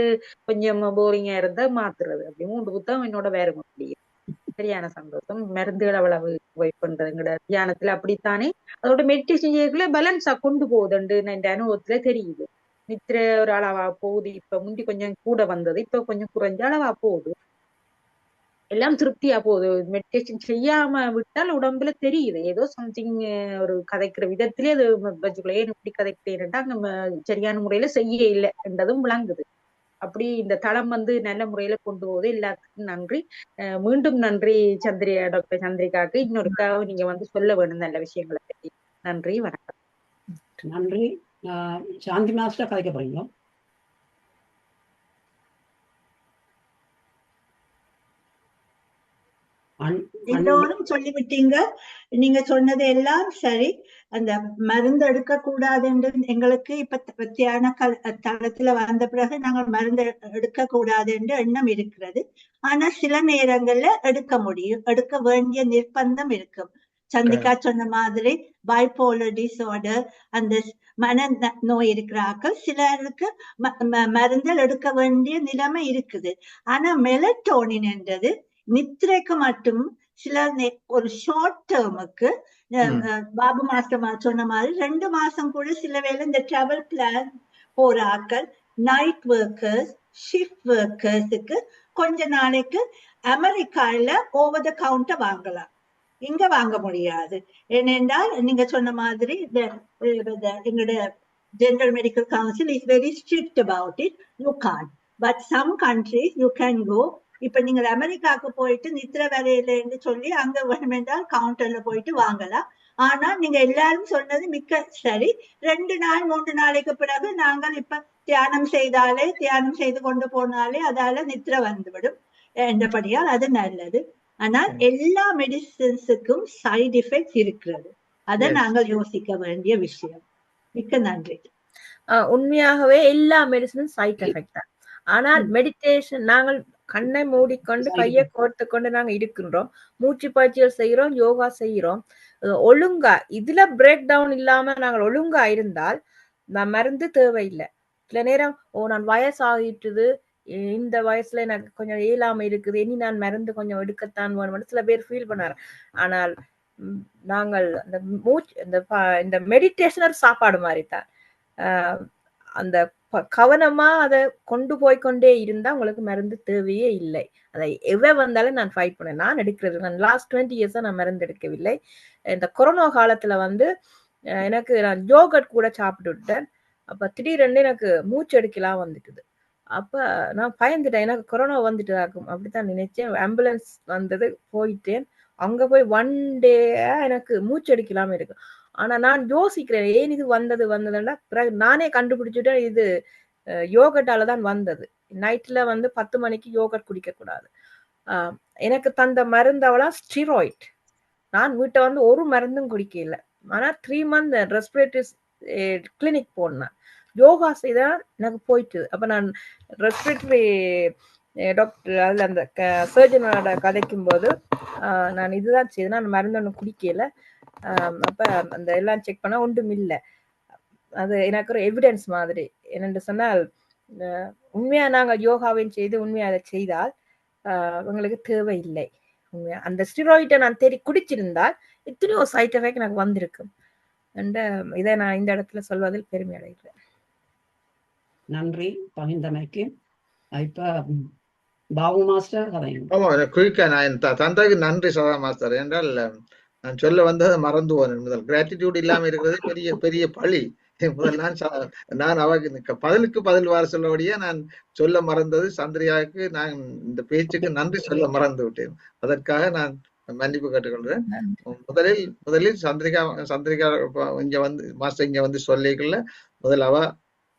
கொஞ்சம் போரிங்கா இருந்தா மாத்துறது. அப்படி 3 புத்தகம் என்னோட வேற முடியும். சரியான சந்தோஷம். மருந்துகள் அவ்வளவு வைப் பண்றதுங்கிற தியானத்துல அப்படித்தானே அதோட மெடிடேஷன் செய்யக்குள்ள பேலன்ஸா கொண்டு போகுதுண்டு என் அனுபவத்துல தெரியுது. நித்திர ஒரு அளவா போகுது. இப்ப முந்தி கொஞ்சம் கூட வந்தது, இப்ப கொஞ்சம் குறைஞ்ச அளவா போகுது. எல்லாம் திருப்தியா போகுது. மெடிடேஷன் செய்யாம விட்டால் உடம்புல தெரியுது ஏதோ சம்திங். ஒரு கதைக்கிற விதத்திலே அது ஏன் இப்படி கதைக்கிறேன்டா அங்க சரியான முறையில செய்ய இல்லை என்றதும் விளங்குது. அப்படி இந்த தளம் நல்ல முறையில கொண்டு போகுது. எல்லாத்துக்கும் நன்றி. மீண்டும் நன்றி டாக்டர் சந்திரிகாவுக்கு. இன்னொருக்காக நீங்க சொல்ல வேணும் நல்ல விஷயங்களை பற்றி. நன்றி, வணக்கம். நன்றி. சாந்தி மாஸ்டர் கதைக்க போறீங்களா? எல்லோரும் சொல்லிவிட்டீங்க. நீங்க சொன்னது எல்லாம் சரி. அந்த மருந்து எடுக்க கூடாது என்று எங்களுக்கு இப்ப தியான தளத்துல வந்த பிறகு நாங்கள் மருந்து எடுக்க கூடாது என்று எண்ணம் இருக்கிறது. ஆனா சில நேரங்கள்ல எடுக்க முடியும், எடுக்க வேண்டிய நிர்பந்தம் இருக்கும். சந்திகா சொன்ன மாதிரி பைபோலர் டிசார்டர், அந்த மன நோய் இருக்கிறார்கள், சிலருக்கு மருந்துகள் எடுக்க வேண்டிய நிலைமை இருக்குது. ஆனா மெலட்டோனின் என்றது நித்திரைக்கு மட்டும் சில ஒரு ஷார்ட் டேர்முக்கு பாபு மாஸ்டர் சொன்ன மாதிரி 2 மாசம் கூட சில வேளை இந்த டிராவல் பிளான் போற ஆட்கள், நைட் ஒர்க்கர்ஸ், ஷிஃப்ட் ஒர்க்கர்ஸுக்கு கொஞ்ச நாளைக்கு அமெரிக்கால ஓவர் த கவுண்டர் வாங்கலாம், இங்க வாங்க முடியாது. ஏனென்றால் நீங்க சொன்ன மாதிரி எங்களுடைய general medical council is very strict about it. You can't, but some countries you can go. இப்ப நீங்க அமெரிக்காவுக்கு போயிட்டு நித்திர வரையிலன்னு சொல்லி அங்க வேணுமென்றால் கவுண்டர்ல போயிட்டு வாங்கலாம். ஆனா நீங்க எல்லாரும் சொன்னது மிக்க சரி. 2 நாள் 3 நாளைக்கு பிறகு நாங்கள் இப்ப தியானம் செய்து கொண்டு போனாலே அதால நித்திர வந்துவிடும் என்றபடியால் அது நல்லது. ஆனால் எல்லா மெடிசின்ஸுக்கும் சைடு எஃபெக்ட்ஸ் இருக்கிறது. அதை நாங்கள் யோசிக்க வேண்டிய விஷயம். மிக்க நன்றி. உண்மையாகவே எல்லா மெடிசனும் சைட் எஃபெக்ட் தான். ஆனால் மெடிடேஷன் நாங்கள் கண்ணை மூடிக்கொண்டு கையை கோர்த்து கொண்டு நாங்க இருக்கின்றோம், மூச்சு பயிற்சிகள் செய்யறோம், யோகா செய்யறோம். ஒழுங்கா இதுல பிரேக் டவுன் இல்லாம நாங்கள் ஒழுங்கா இருந்தால் மருந்து தேவையில்லை. சில நேரம் நான் வயசாகிட்டுது, இந்த வயசுல எனக்கு கொஞ்சம் இயலாம இருக்குது, இனி நான் மருந்து கொஞ்சம் எடுக்கத்தான் வேணும் சில பேர் ஃபீல் பண்ணாரு. ஆனால் நாங்கள் அந்த இந்த மெடிடேஷன் சாப்பாடு மாதிரி தான். அந்த கவனமா அதை கொண்டு போய்கொண்டே இருந்தா உங்களுக்கு மருந்து தேவையே இல்லை. அதை வந்தாலும் நான் ஃபைட் பண்ணேன். நான் எடுக்கிறது, நான் லாஸ்ட் 20 இயர்ஸா நான் மருந்து எடுக்கவில்லை. இந்த கொரோனா காலத்துல எனக்கு நான் யோகட் கூட சாப்பிட்டு விட்டேன். அப்ப திடீரென்று எனக்கு மூச்சு எடுக்கலாம் வந்துட்டுது. அப்ப நான் பயந்துட்டேன், எனக்கு கொரோனா வந்துட்டு ஆகும் அப்படித்தான் நினைச்சேன். ஆம்புலன்ஸ் வந்தது, போயிட்டேன். அங்க போய் 1 டே எனக்கு மூச்சு எடுக்கலாம இருக்கு. ஆனா நான் யோசிக்கிறேன், ஏன் இது வந்ததுன்னா பிறகு நானே கண்டுபிடிச்சுட்டேன், இது யோகட்டால தான் வந்தது. நைட்ல 10 மணிக்கு யோகட் குடிக்க கூடாது. எனக்கு தந்த மருந்து அவளாம் ஸ்டீராய்ட். நான் வீட்டை ஒரு மருந்தும் குடிக்க இல்லை. ஆனா 3 மந்த் ரெஸ்பிரேட்டரி கிளினிக் போனேன், யோகா செய்தா எனக்கு போயிட்டு. அப்ப நான் ரெஸ்பிரேட்டரி டாக்டர் அதுல அந்த சர்ஜனோட கதைக்கும் போது நான் இதுதான் செய்தேன், நான் மருந்து ஒன்று குடிக்கல. அப்ப அந்த எல்லாம் செக் பண்ணா ஒன்றும் இல்லை. அது எனக்கு ஒரு எவிடன்ஸ் மாதிரி. என்னென்று சொன்னால் உண்மையா நாங்கள் யோகாவையும் செய்து உண்மையா அதை செய்தால் உங்களுக்கு தேவையில்லை. உண்மையா அந்த ஸ்டீராய்டை நான் குடிச்சிருந்தால் இத்தனையோ சைட் எஃபெக்ட் எனக்கு வந்திருக்கும். இதை நான் இந்த இடத்துல சொல்வதில் பெருமை அடைகிறேன். நன்றி பகிர்ந்தமைக்கு. இப்ப பாபு மாஸ்டர் கதைங்க. ஆமா, குயிக்கா நான் தந்தைக்கு நன்றி சதா மாஸ்டர். என்றால் நான் சொல்ல வந்ததை மறந்து போனேன். முதல் கிராட்டிடியூட் இல்லாம இருக்கிறது பெரிய பெரிய பழி. முதல் நான் அவருக்கு பதிலுக்கு பதில் வார சொல்லபடியே நான் சொல்ல மறந்தது சந்திரியாவுக்கு. நான் இந்த பேச்சுக்கு நன்றி சொல்ல மறந்து விட்டேன். அதற்காக நான் மன்னிப்பு கேட்டுக்கொள்றேன். முதலில் சந்திரிகா இங்க மாஸ்டர் இங்க சொல்லிக்கல. முதல் அவ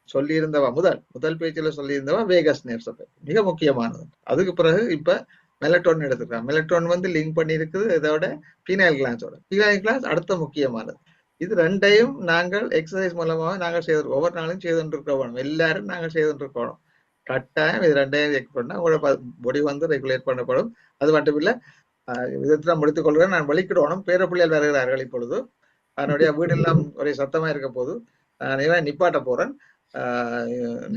சொல்லியிருந்தவா முதல் பேச்சில சொல்லியிருந்தவா வேகஸ் நர்வ்ஸ் மிக முக்கியமானது. அதுக்கு பிறகு இப்ப மெலட்டோன் எடுத்துக்கலாம். மெலட்டோன் வந்து லிங்க் பண்ணி இருக்குது இதோட பீனைல் கிளான்ஸோட. பீனைல் கிளான்ஸ் அடுத்த முக்கியமானது. இது ரெண்டையும் நாங்கள் எக்ஸசைஸ் மூலமாக நாங்கள் செய்து ஒவ்வொரு நாளும் செய்து கொண்டிருக்கோம். எல்லாரும் நாங்கள் செய்து கொண்டிருக்கோம். கட்டாயம் இது ரெண்டையும் செக் பண்ணா உங்களோட பொடி வந்து ரெகுலேட் பண்ணப்படும். அது மட்டும் இல்ல விதத்தில் முடித்துக் கொள்கிறேன். நான் வலிக்கிடணும். பேர பிள்ளைகள் வருகிறார்கள் இப்பொழுது. அதனுடைய வீடெல்லாம் ஒரே சத்தமா இருக்க போது நான் நிப்பாட்ட போறேன்.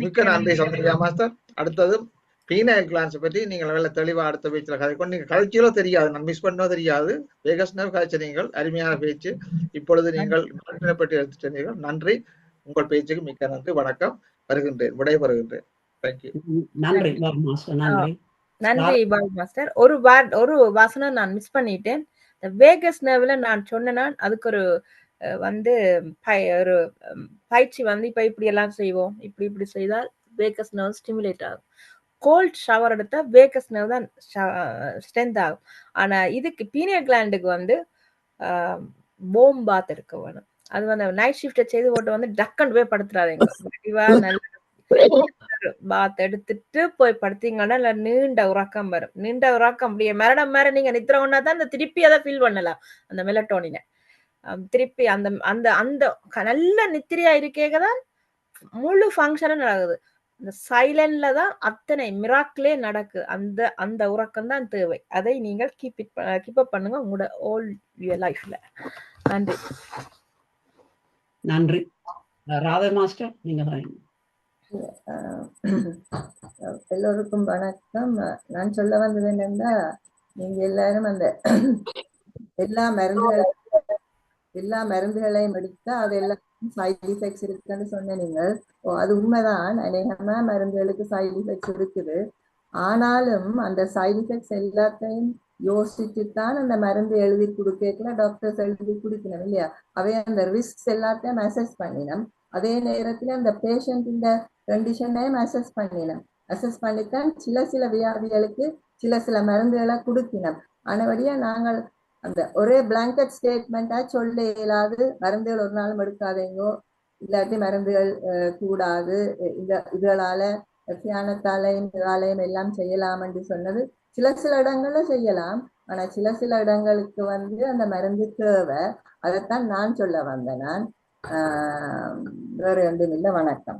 மிக்க நன்றி சந்திரிகா மாஸ்டர். அடுத்தது பீனைல் கிளான்ஸ் பற்றி நீங்கள் நல்ல தெளிவா அடுத்த பேச்சில் கதைக்கொண்டு நீங்க கதைச்சியோ தெரியாது, நான் மிஸ் பண்ணோ தெரியாது. வேகஸ் நர்வ் கதைச்ச நீங்கள் அருமையான பேச்சு. இப்பொழுது நீங்கள் பற்றி எடுத்துட்டீர்கள். நன்றி. உங்கள் பேச்சுக்கு மிக்க நன்றி. வணக்கம். வருகின்றேன், விடைபெறுகின்றேன். தேங்க்யூ. நன்றி மாஸ்டர். நன்றி நன்றி பால் மாஸ்டர். ஒரு வாசனம் நான் மிஸ் பண்ணிட்டேன். வேகஸ் நர்வ்ல நான் சொன்னேன்னா அதுக்கு ஒரு வந்து ஒரு பயிற்சி வந்து இப்ப இப்படி எல்லாம் செய்வோம், இப்படி செய்தால் வேகஸ் நர்வ் ஸ்டிமுலேட் ஆகும். கோல்ட் ஷவர் எடுத்தா வேகஸ் நர்வ் தான் ஸ்ட்ரென்த் ஆகும். ஆனா இதுக்கு பீனியல் கிளாண்டுக்கு வந்து போம் பாத் எடுக்க வேணும். அது வந்து நைட் ஷிஃப்ட செய்து போட்டு வந்து டக்குன்னு போய் படுத்துறாதீங்க. நல்ல பாத் எடுத்துட்டு போய் படுத்தீங்கன்னா நீண்ட உறக்கம் வரும். நீண்ட உறக்கம் அப்படியே மரணம் மேல நீங்க நித்திர ஒன்னா தான் அந்த திருப்பி அதை ஃபீல் பண்ணலாம். அந்த மெலட்டோனினை திருப்பி அந்த அந்த அந்த நல்ல நித்திரையா இருக்கேதான் முழு ஃபங்க்ஷனும் நடக்குது. இந்த சைலண்ட்ல தான் அத்தனை மிராக்கிளே நடக்கு. அந்த அந்த உறக்கம் தான் தேவை. அதை நீங்கள் கீப் அப் பண்ணுங்க உங்களோட ஆல் யுவர் லைஃப்ல. நன்றி. நன்றி. ராதா மாஸ்டர் நீங்க. எல்லோருக்கும் வணக்கம். நான் சொல்ல வந்தது என்னன்னா, நீங்க எல்லாரும் அந்த எல்லா மருந்துகளையும் எடுத்தா அது எல்லாம் சைட் எஃபெக்ட்ஸ் இருக்குன்னு சொன்ன நீங்கள். அது உண்மைதான். அநேகமா மருந்துகளுக்கு சைட் எஃபெக்ட்ஸ் இருக்குது. ஆனாலும் அந்த சைட் எஃபெக்ட்ஸ் எல்லாத்தையும் யோசிச்சுதான் அந்த மருந்து எழுதி கொடுக்கல டாக்டர்ஸ் எழுதி குடிக்கணும் இல்லையா? அவை அந்த ரிஸ்க் எல்லாத்தையும் அசஸ் பண்ணினோம். அதே நேரத்துல அந்த பேஷண்ட் கண்டிஷனையும் அசஸ் பண்ணித்தான் சில வியாதிகளுக்கு சில மருந்துகளை கொடுக்கணும். ஆனபடியா நாங்கள் அந்த ஒரே பிளாங்கெட் ஸ்டேட்மெண்டா சொல்ல இயலாது மருந்துகள் ஒரு நாளும் எடுக்காதேங்கோ, இல்லாட்டி மருந்துகள் கூடாது, இதனால தியானத்தாலையும் இதாலையும் எல்லாம் செய்யலாம் என்று சொன்னது சில இடங்கள்ல செய்யலாம். ஆனா சில இடங்களுக்கு வந்து அந்த மருந்து தேவை. அதைத்தான் நான் சொல்ல வந்தேன். நான் வேற ஒன்றும் இல்லை. வணக்கம்.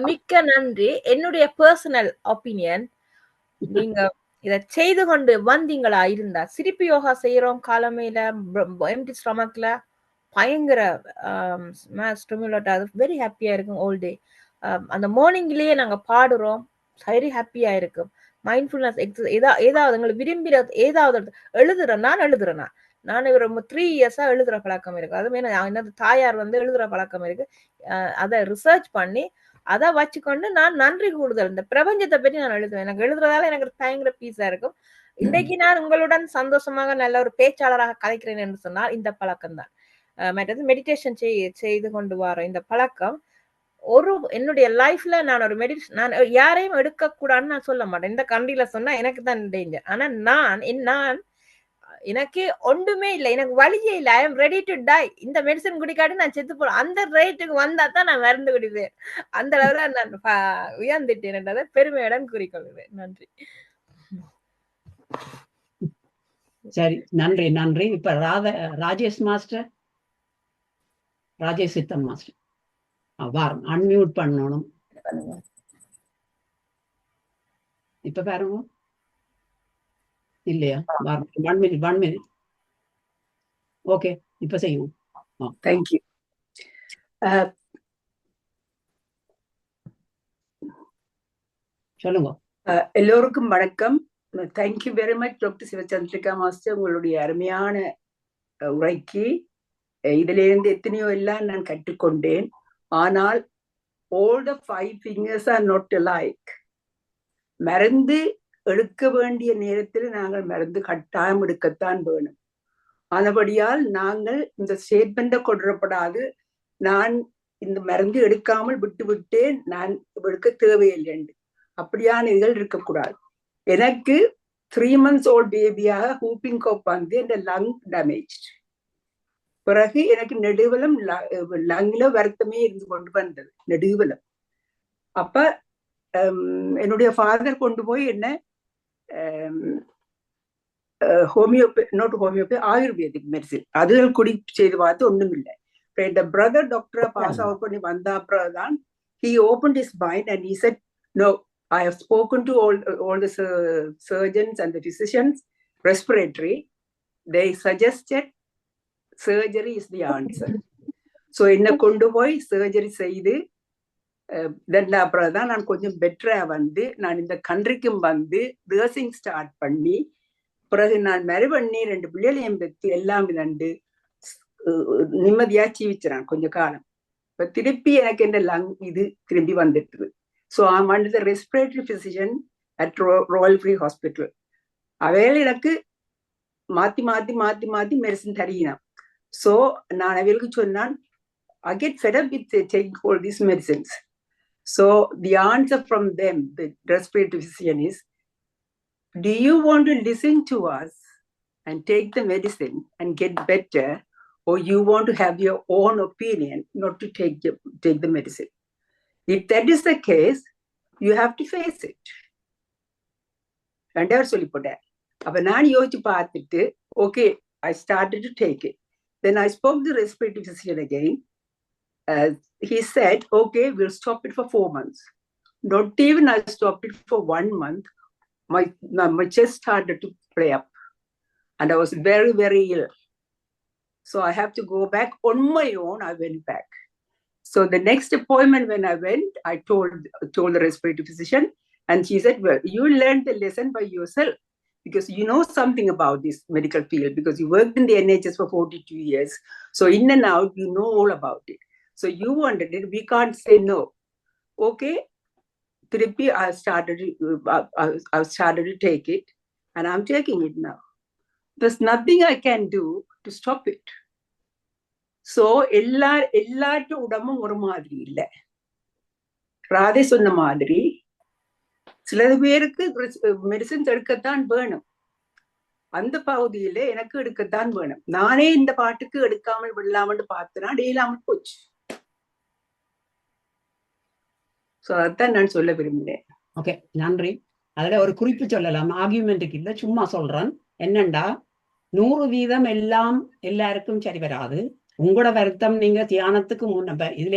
மிக்க நன்றி. என்னுடைய பர்சனல் ஒப்பீனியன், நீங்க இத செய்து கொண்டு வந்தீங்களா இருந்தா சிரிப்பு யோகா செய்யறோம் காலமையில எம்டி ஸ்டொமக்ல பயங்கர ஸ்டிமுலேட் ஆகுது. வெரி ஹாப்பியா இருக்கும் ஆல் டே. அந்த மார்னிங்லயே நாங்க பாடுறோம், வெரி ஹாப்பியா இருக்கும். மைண்ட்ஃபுல்னஸ் ஏதாவது எங்களுக்கு விரும்பி ஏதாவது எழுதுறேன். நான் ஒரு 3 இயர்ஸா எழுதுற பழக்கம் இருக்கு. அதுவுமே என்னது தாயார் வந்து எழுதுற பழக்கம் இருக்கு. அதை ரிசர்ச் பண்ணி அதை வச்சுக்கொண்டு நான் நன்றி கூடுதல் இந்த பிரபஞ்சத்தை பற்றி நான் எழுதுவேன். எனக்கு எழுதுறதால எனக்கு பயங்கர பீஸா இருக்கும். இன்றைக்கு நான் உங்களுடன் சந்தோஷமாக நல்ல ஒரு பேச்சாளராக கலைக்கிறேன் என்று சொன்னால் இந்த பழக்கம் தான். மற்றது மெடிடேஷன் செய்து கொண்டு வர இந்த பழக்கம் என்னுடைய லைஃப்ல நான் ஒரு நான் யாரையும் எடுக்க கூடாதுன்னு நான் சொல்ல மாட்டேன். இந்த கண்ட்ரில சொன்னா எனக்கு தான் டேஞ்சர். ஆனா நான் எனக்கு ஒன்றுமே இல்லை, எனக்கு வழியே இல்லை. I am ready to tie. இந்த மெடிசன் குடிக்காட்டி நான் செத்து போறேன். அந்த ரேட்டுக்கு வந்தா தான் நான் மருந்து குடிப்பேன். அந்த அளவுல நான் உயர்ந்துட்டேன் என்றதை பெருமையுடன் கூறிக்கொள்கிறேன். நன்றி. சரி, நன்றி. இப்ப ராஜேஷ் மாஸ்டர், ராஜேஷ் சித்தன் மாஸ்டர் அன்மியூட் பண்ணணும். இப்ப பாருங்க. இல்லையா? 1 minute. ஓகே, இப்ப செய்வோம். தேங்க்யூ. சொல்லுங்க. எல்லோருக்கும் வணக்கம். Thank you very much doctor Sivachandrika master, உங்களுடைய அருமையான உரைக்கு. இதுல இருந்து எத்தனையோ எல்லாம் நான் கற்றுக்கொண்டேன். ஆனால் all the 5 fingers are not alike. மருந்து எடுக்க வேண்டிய நேரத்தில் நாங்கள் மருந்து கட்டாயம் எடுக்கத்தான் வேணும். ஆனபடியால் நாங்கள் இந்த ஸ்டேட்மெண்ட்டை கொண்டுறப்படாது, நான் இந்த மருந்து எடுக்காமல் விட்டேன், நான் எடுக்க தேவையில்லை என்று அப்படியான இதுகள் இருக்கக்கூடாது. எனக்கு 3 months old பேபியாக ஹூப்பிங் கோப் வந்து இந்த லங் டேமேஜ். பிறகு எனக்கு நெடுவலம் லங்ல வருத்தமே இருந்து கொண்டு வந்தது, நெடுவலம். அப்ப என்னுடைய ஃபாதர் கொண்டு போய் என்ன ஹோமியோபதி ஆயுர்வேதிக் மெடிசின் அதுகள் குடி செய்து பார்த்து ஒண்ணும் இல்லை. இந்த பிரதர் டாக்டரை பாஸ் அவுட் பண்ணி வந்த அப்புறம் he opened his mind and he said, no, I have spoken to all the surgeons and the physicians, respiratory, they suggested surgery is the answer. So என்ன கொண்டு போய் சர்ஜரி செய்து அப்புறம் தான் நான் கொஞ்சம் பெட்டரா வந்து நான் இந்த கண்ட்ரிக்கும் வந்து நர்சிங் ஸ்டார்ட் பண்ணி பிறகு நான் மேரி பண்ணி 2 பிள்ளைகளையும் பெற்று எல்லாம் விளண்டு நிம்மதியா ஜீவிச்சிறான் கொஞ்ச காலம். இப்ப திருப்பி எனக்கு இந்த லங் இது திரும்பி வந்துட்டு. So I'm under the respiratory physician at Royal free hospital. அவையில் எனக்கு மாத்தி மாத்தி மாத்தி மாத்தி மெடிசின் தருகினான். ஸோ நான் அவைகளுக்கு சொன்னான், I get fed up with taking all these medicines. So the answer from them, the respiratory physician, is, do you want to listen to us and take the medicine and get better, or you want to have your own opinion not to take the medicine? If that is the case, you have to face it. And சொல்லி போட்டேன். அப்ப நான் யோசிச்சு பார்த்துட்டு, okay, I started to take it. Then I spoke to the respiratory physician again. He said, okay, we'll stop it for 4 months. Not even I stopped it for 1 month. My chest started to play up. And I was very, very ill. So I have to go back on my own. I went back. So the next appointment when I went, I told the respiratory physician, and she said, well, you learned the lesson by yourself because you know something about this medical field because you worked in the NHS for 42 years. So in and out, you know all about it. So you wanted it. We can't say no. Okay. Therapy, I started to take it, and I'm taking it now. There's nothing I can do to stop it. So எல்லாட்டு உடம்பும் ஒரு மாதிரி இல்லை. ராதே சொன்ன மாதிரி சில பேருக்கு மெடிசின்ஸ் எடுக்கத்தான் வேணும். அந்த பகுதியில எனக்கு எடுக்கத்தான் வேணும். நானே இந்த பாட்டுக்கு எடுக்காமல் விடலாமல் பார்த்தனா இல்லாமல் போச்சு. சோ அதான் நான் சொல்ல விரும்பினேன். ஓகே, நன்றி. அதுல ஒரு குறிப்பு சொல்லலாம், ஆர்கியூமெண்ட்டுக்கு இல்லை, சும்மா சொல்றேன். என்னண்டா 100% எல்லாம் எல்லாருக்கும் சரி வராது. உங்களோட வருத்தம் நீங்க தியானத்துக்கு முன்ன இதுல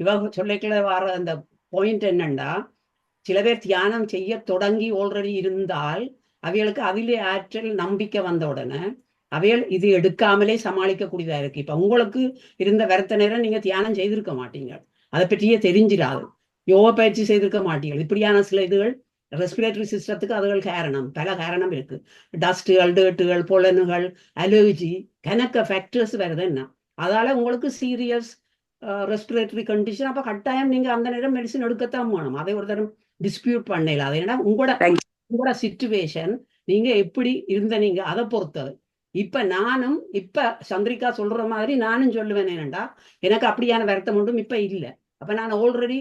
இவ சொல்லிக்கல வர அந்த பாயிண்ட் என்னண்டா, சில பேர் தியானம் செய்ய தொடங்கி ஆல்ரெடி இருந்தால் அவைகளுக்கு அதிலே ஆற்றல் நம்பிக்கை வந்த உடனே அவைகள் இது எடுக்காமலே சமாளிக்கக்கூடியதா இருக்கு. இப்ப உங்களுக்கு இருந்த வருத்த நேரம் நீங்க தியானம் செய்திருக்க மாட்டீங்க, அதை பற்றியே தெரிஞ்சிடாது, யோகா பயிற்சி செய்திருக்க மாட்டீங்க. இப்படியான சில இதுகள் ரெஸ்பிரேட்டரி சிஸ்டத்துக்கு அதுகள் காரணம், பல காரணம் இருக்கு. டஸ்ட்டுகள், டேட்டுகள், பொலனுகள், அலர்ஜி, கணக்க ஃபேக்டர்ஸ் வருது. என்ன அதால உங்களுக்கு சீரியஸ் ரெஸ்பிரேட்டரி கண்டிஷன். அப்ப கட்டாயம் நீங்க அந்த நேரம் மெடிசின் எடுக்கத்தான் வேணும். அதை ஒரு தரம் டிஸ்பியூட் பண்ணல. அது என்னன்னா உங்களோட சிச்சுவேஷன், நீங்க எப்படி இருந்த நீங்க அதை பொறுத்தது. இப்ப சந்திரிகா சொல்ற மாதிரி நானும் சொல்லுவேன் என்னண்டா, எனக்கு அப்படியான வருத்தம் ஒன்றும் இப்ப இல்லை. அப்ப நான் ஆல்ரெடி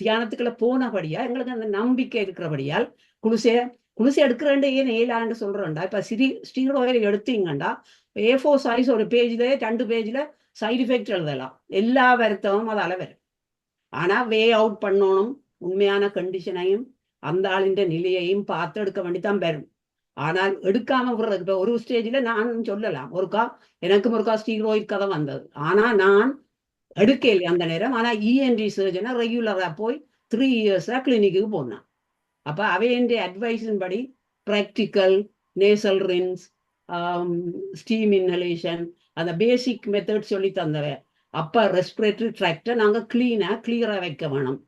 தியானத்துக்குள்ள போனபடியா எங்களுக்கு அந்த நம்பிக்கை இருக்கிறபடியால் குளிசை எடுக்கிறேன் ஏன் ஏலான்னு சொல்றேன்டா. இப்ப ஸ்டீராய்டு எடுத்தீங்கண்டா A4 சைஸ் ஒரு பேஜ்ல 2 பேஜ்ல சைடு எஃபெக்ட் எழுதலாம். எல்லா வருத்தமும் அதால வரும். ஆனா வே அவுட் பண்ணணும், உண்மையான கண்டிஷனையும் அந்த ஆளின் நிலையையும் பார்த்து எடுக்க வேண்டித்தான் வரும். ஆனால் எடுக்காம விடுறது, இப்ப ஒரு ஸ்டேஜ்ல நான் சொல்லலாம், எனக்கும் ஒருக்கா ஸ்டீராய்டு கதை வந்தது. ஆனா நான் எடுக்கல அந்த நேரம். ஆனா ENT சர்ஜனை ரெகுலரா போய் 3 இயர்ஸா கிளினிக்கு போனான். அப்ப அவையின் அட்வைஸின் படி practical nasal rinse, steam inhalation, அந்த பேசிக் மெத்தட் சொல்லி தந்தவ. அப்ப ரெஸ்பிரேட்டரி ட்ராக்டை நாங்க கிளியரா வைக்க வேணும்.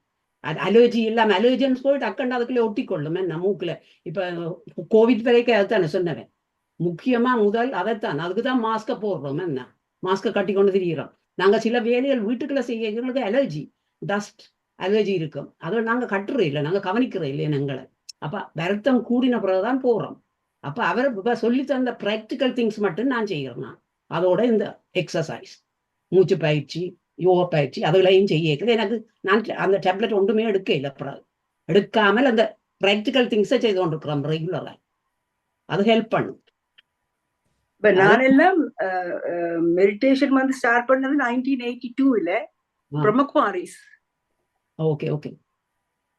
அது அலர்ஜி இல்லாம, அலர்ஜன்ஸ் போயிட்டு அக்கண்டா அதுக்குள்ளே ஒட்டிக்கொள்ளும் என்ன மூக்குல. இப்ப கோவிட் வரைக்கும் அதைத்தானே சொன்னவன், முக்கியமா முதல் அதைத்தான். அதுக்குதான் மாஸ்க போடுறோம், என்ன மாஸ்க கட்டி கொண்டு திரிகிறோம். நாங்க சில வேலைகள் வீட்டுக்குள்ள செய்ய எங்களுக்கு அலர்ஜி, டஸ்ட் அலர்ஜி இருக்கும், அதை நாங்க கட்டுறோம் இல்லை, நாங்க கவனிக்கிறோம் இல்லை எங்களை. அப்ப வருத்தம் கூடின பிறகுதான் போறோம். அப்ப அவர் சொல்லி தந்த ப்ராக்டிக்கல் திங்ஸ் மட்டும் நான் செய்கிறேன். நான் அதோட இந்த எக்ஸசைஸ், மூச்சு பயிற்சி, யோகா பயிற்சி அதுகளையும் செய்ய எனக்கு நான் அந்த டேப்லெட் ஒன்றுமே எடுக்க இல்லை. அப்புறம் எடுக்காமல் அந்த ப்ராக்டிக்கல் திங்ஸை செய்து கொண்டிருக்கிறோம் ரெகுலரா. அது ஹெல்ப் பண்ணும். இப்ப நான் எல்லாம் மெடிடேஷன் வந்து ஸ்டார்ட் பண்ணது 1982ல Brahma Kumaris. Okay okay.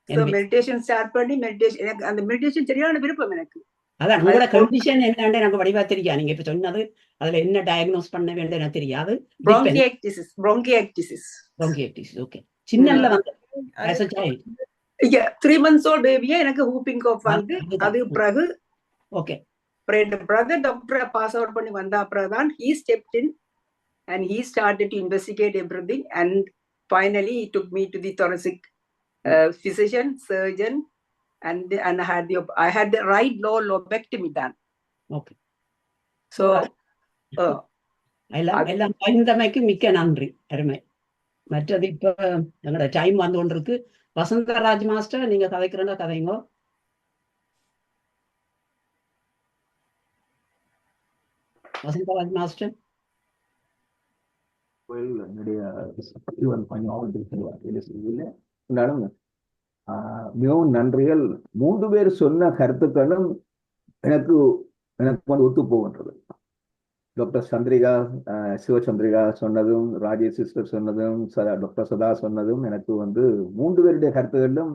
So meditation start பண்ணி எனக்கு அந்த மெடிடேஷன் சரியான விருப்பம் எனக்கு. அதான் உங்களோட கண்டிஷன் என்னன்னு எனக்கு வடிவா தெரியா. நீங்க இப்ப சொன்னது அதுல என்ன டயக்னோஸ் பண்ண வேண்டும் எனக்கு தெரியாது. bronchiectasis. ஓகே. சின்னல வந்து 3 months old பேபியே எனக்கு whooping cough வந்து அது பிறகு okay brother doctor pass out பண்ணி வந்த அப்புறம் தான் he stepped in and he started to investigate everything and finally he took me to the thoracic physician, surgeon, and I had the right lower lobectomy done. Okay. So எல்லாம் பகிர்ந்தமைக்கு மிக்க நன்றி. அருமை. மற்றது இப்ப எங்களோட டைம் வந்து கொண்டு இருக்கு. வசந்தராஜ் மாஸ்டர் நீங்க கதைக்கிறேன்னா கதைங்க. வசந்தராஜ் மாஸ்டர் என்னுடைய மிகவும் நன்றிகள். 3 பேர் சொன்ன கருத்துக்களும் எனக்கு வந்து ஒத்து போகின்றது. டாக்டர் சந்திரிகா, சிவச்சந்திரிகா சொன்னதும், ராஜேஷ் சிஸ்டர் சொன்னதும், டாக்டர் சதா சொன்னதும் எனக்கு வந்து 3 பேருடைய கருத்துக்களிலும்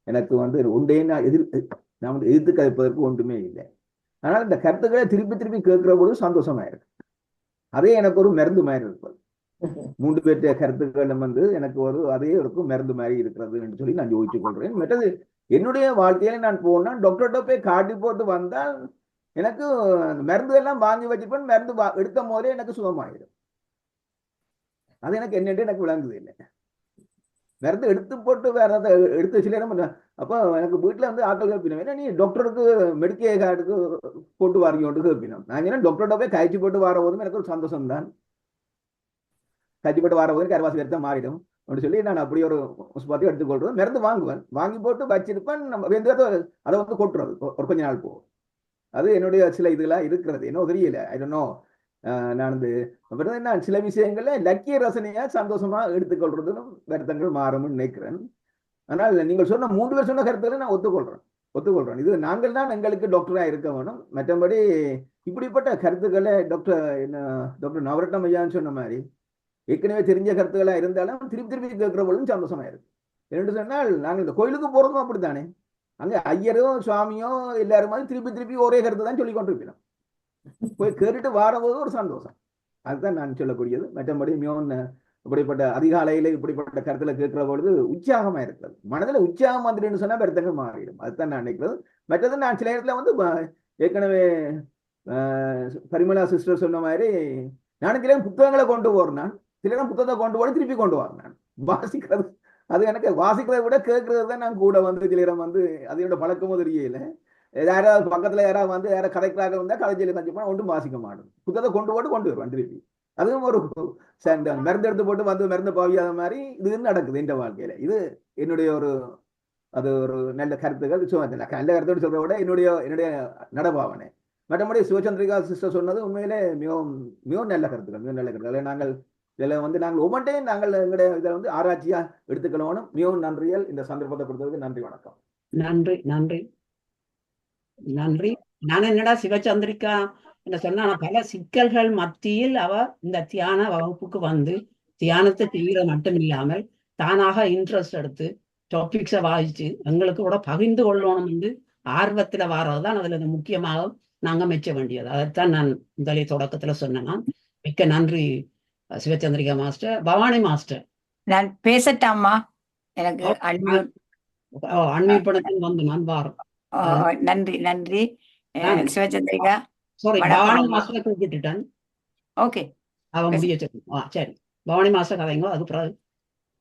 எனக்கு வந்து ஒன்றே நான் வந்து எதிர்த்து கதைப்பதற்கு ஒன்றுமே இல்லை. ஆனால் இந்த கருத்துக்களை திருப்பி திருப்பி கேட்கிற பொழுது சந்தோஷமா இருக்கு. அதே எனக்கு ஒரு மருந்து மாதிரி இருப்பது. 3 பேருடைய கருத்துக்களும் வந்து எனக்கு ஒரு அதே ஒரு மருந்து மாதிரி இருக்கிறது என்று சொல்லி நான் யோசிச்சு கொள்றேன். மற்றது என்னுடைய வாழ்க்கையில நான் போனா டாக்டர்கிட்ட போய் காட்டி போட்டு வந்தால் எனக்கு மருந்து எல்லாம் வாங்கி வச்சுப்பேன். மருந்து எடுத்த போதே எனக்கு சுகமாயிடும். அது எனக்கு என்னென்று எனக்கு விளங்குது இல்லை. மருந்து எடுத்து போட்டு வேற எடுத்து சில நேரம் அப்போ எனக்கு வீட்டுல வந்து ஆட்கள் கேட்பினோம், நீ டாக்டருக்கு மெடிக்கல் கார்டுக்கு போட்டு வாரிங்கோட்டு கேட்பினோம். நான் என்ன டாக்டர்கிட்ட போய் காய்ச்சி போட்டு வர போதும் எனக்கு ஒரு சந்தோஷம் தான். காய்ச்சி போட்டு வர போது கருவாசி எடுத்த மாறிடும் அப்படின்னு சொல்லி நான் அப்படி ஒரு பார்த்து எடுத்துக்கொள்றேன். மருந்து வாங்குவேன், வாங்கி போட்டு வச்சிருப்பேன். அதை வந்து கொட்டுறது ஒரு கொஞ்ச நாள் போகும். அது என்னுடைய சில இதெல்லாம் இருக்கிறது. என்ன தெரியல, ஐ டோன்ட் நோ. நான் சில விஷயங்கள்ல லக்கிய ரசனையா சந்தோஷமா எடுத்துக்கொள்றதுன்னு வருத்தங்கள் மாறும்னு நினைக்கிறேன். ஆனால் நீங்கள் சொன்ன 3 பேர் சொன்ன கருத்துக்களை நான் ஒத்துக்கொள்றேன். இது நாங்கள் தான் எங்களுக்கு டாக்டரா இருக்க வேணும். மற்றபடி இப்படிப்பட்ட கருத்துக்களை டாக்டர் நவரட்னம் ஐயான்னு சொன்ன மாதிரி ஏற்கனவே தெரிஞ்ச கருத்துக்களா இருந்தாலும் திருப்பி திருப்பி கேட்கிற பொழுதும் சந்தோஷமா இருக்கு. என்னென்னு சொன்னால் நாங்கள் இந்த கோயிலுக்கு போறதும் அப்படித்தானே. அங்க ஐயரோ சுவாமியோ எல்லாரும் மாதிரி திருப்பி திருப்பி ஒரே கருத்து தான் சொல்லி கொண்டிருக்கிறோம். போய் கேட்டுட்டு வரபோது ஒரு சந்தோஷம். அதுதான் நான் சொல்லக்கூடியது. மற்றபடி மிகவும் இப்படிப்பட்ட அதிகாலையில இப்படிப்பட்ட கருத்துல கேட்கிற பொழுது உற்சாகமா இருக்கிறது. மனதில் உற்சாகம் வந்துடுன்னு சொன்னா வருத்தங்கள் மாறிடும். அதுதான் நான் நினைக்கிறது. மற்றது நான் சில இடத்துல வந்து ஏற்கனவே பரிமளா சிஸ்டர் சொன்ன மாதிரி நானும் சில புத்தகங்களை கொண்டு போறேன். சில நேரம் புத்தகத்தை கொண்டு போட திருப்பி கொண்டு வரேன். வாசிக்கிறது அது எனக்கு வாசிக்கிறத விட கேட்கறது தான் நான் கூட வந்து சில நேரம் வந்து அதோட பழக்கமும் தெரியல. யாராவது பக்கத்துல யாராவது வந்து யாராவது கதைக்காக வந்தால் கதைச்சியில் கஞ்சி போனால் ஒன்றும் வாசிக்க மாட்டேன். புத்தகத்தை கொண்டு வருவேன் திருப்பி. அதுவும் ஒரு மருந்து எடுத்து போட்டு வந்து மருந்து பாவியாத மாதிரி இது நடக்குது இந்த வாழ்க்கையில. இது என்னுடைய அது ஒரு நல்ல கருத்துக்கள். நல்ல கருத்துன்னு சொல்றத விட என்னுடைய நடபாவனை. மற்றபடி சிவச்சந்திரிகா சிஸ்டர் சொன்னது உண்மையிலே மிகவும் நல்ல கருத்துக்கள். நாங்கள் இதில் வந்து நாங்கள் ஒவ்வொன்றையும் நாங்கள் எங்களுடைய இதை வந்து ஆராய்ச்சியா எடுத்துக்கணும். மிகவும் நன்றிகள். இந்த சந்தர்ப்பத்தை கொடுத்ததுக்கு நன்றி, வணக்கம். நன்றி நன்றி நன்றி. நான் என்னடா சிவச்சந்திரிகா என்ன சொன்னா, பல சிக்கல்கள் மத்தியில் அவ இந்த தியான வகுப்புக்கு வந்து தியானத்தை செய்கிற மட்டும் இல்லாமல் தானாக இன்ட்ரெஸ்ட் எடுத்து டாபிக்ஸை வாசிச்சு எங்களுக்கு கூட பகிர்ந்து கொள்ளணும் என்று ஆர்வத்துல வாரதுதான் அதுல முக்கியமாக நாங்க மெச்ச வேண்டியது. அதைத்தான் நான் முதலிய தொடக்கத்துல சொன்னேன். மிக்க நன்றி சிவச்சந்திரிகா மாஸ்டர். பவானி மாஸ்டர், நான் பேசட்டாமா? எனக்கு அன்மியூட் படத்தில் வந்து நான் வாரம். நன்றி சிவச்சந்திரிகா. சாரி, பவானி மாஸ்டர் கூப்பிட்டுட்டேன். ஓகே, அவன் முடிய சரி. பவானி மாஸ்டர் கதைங்க, அது பிறகு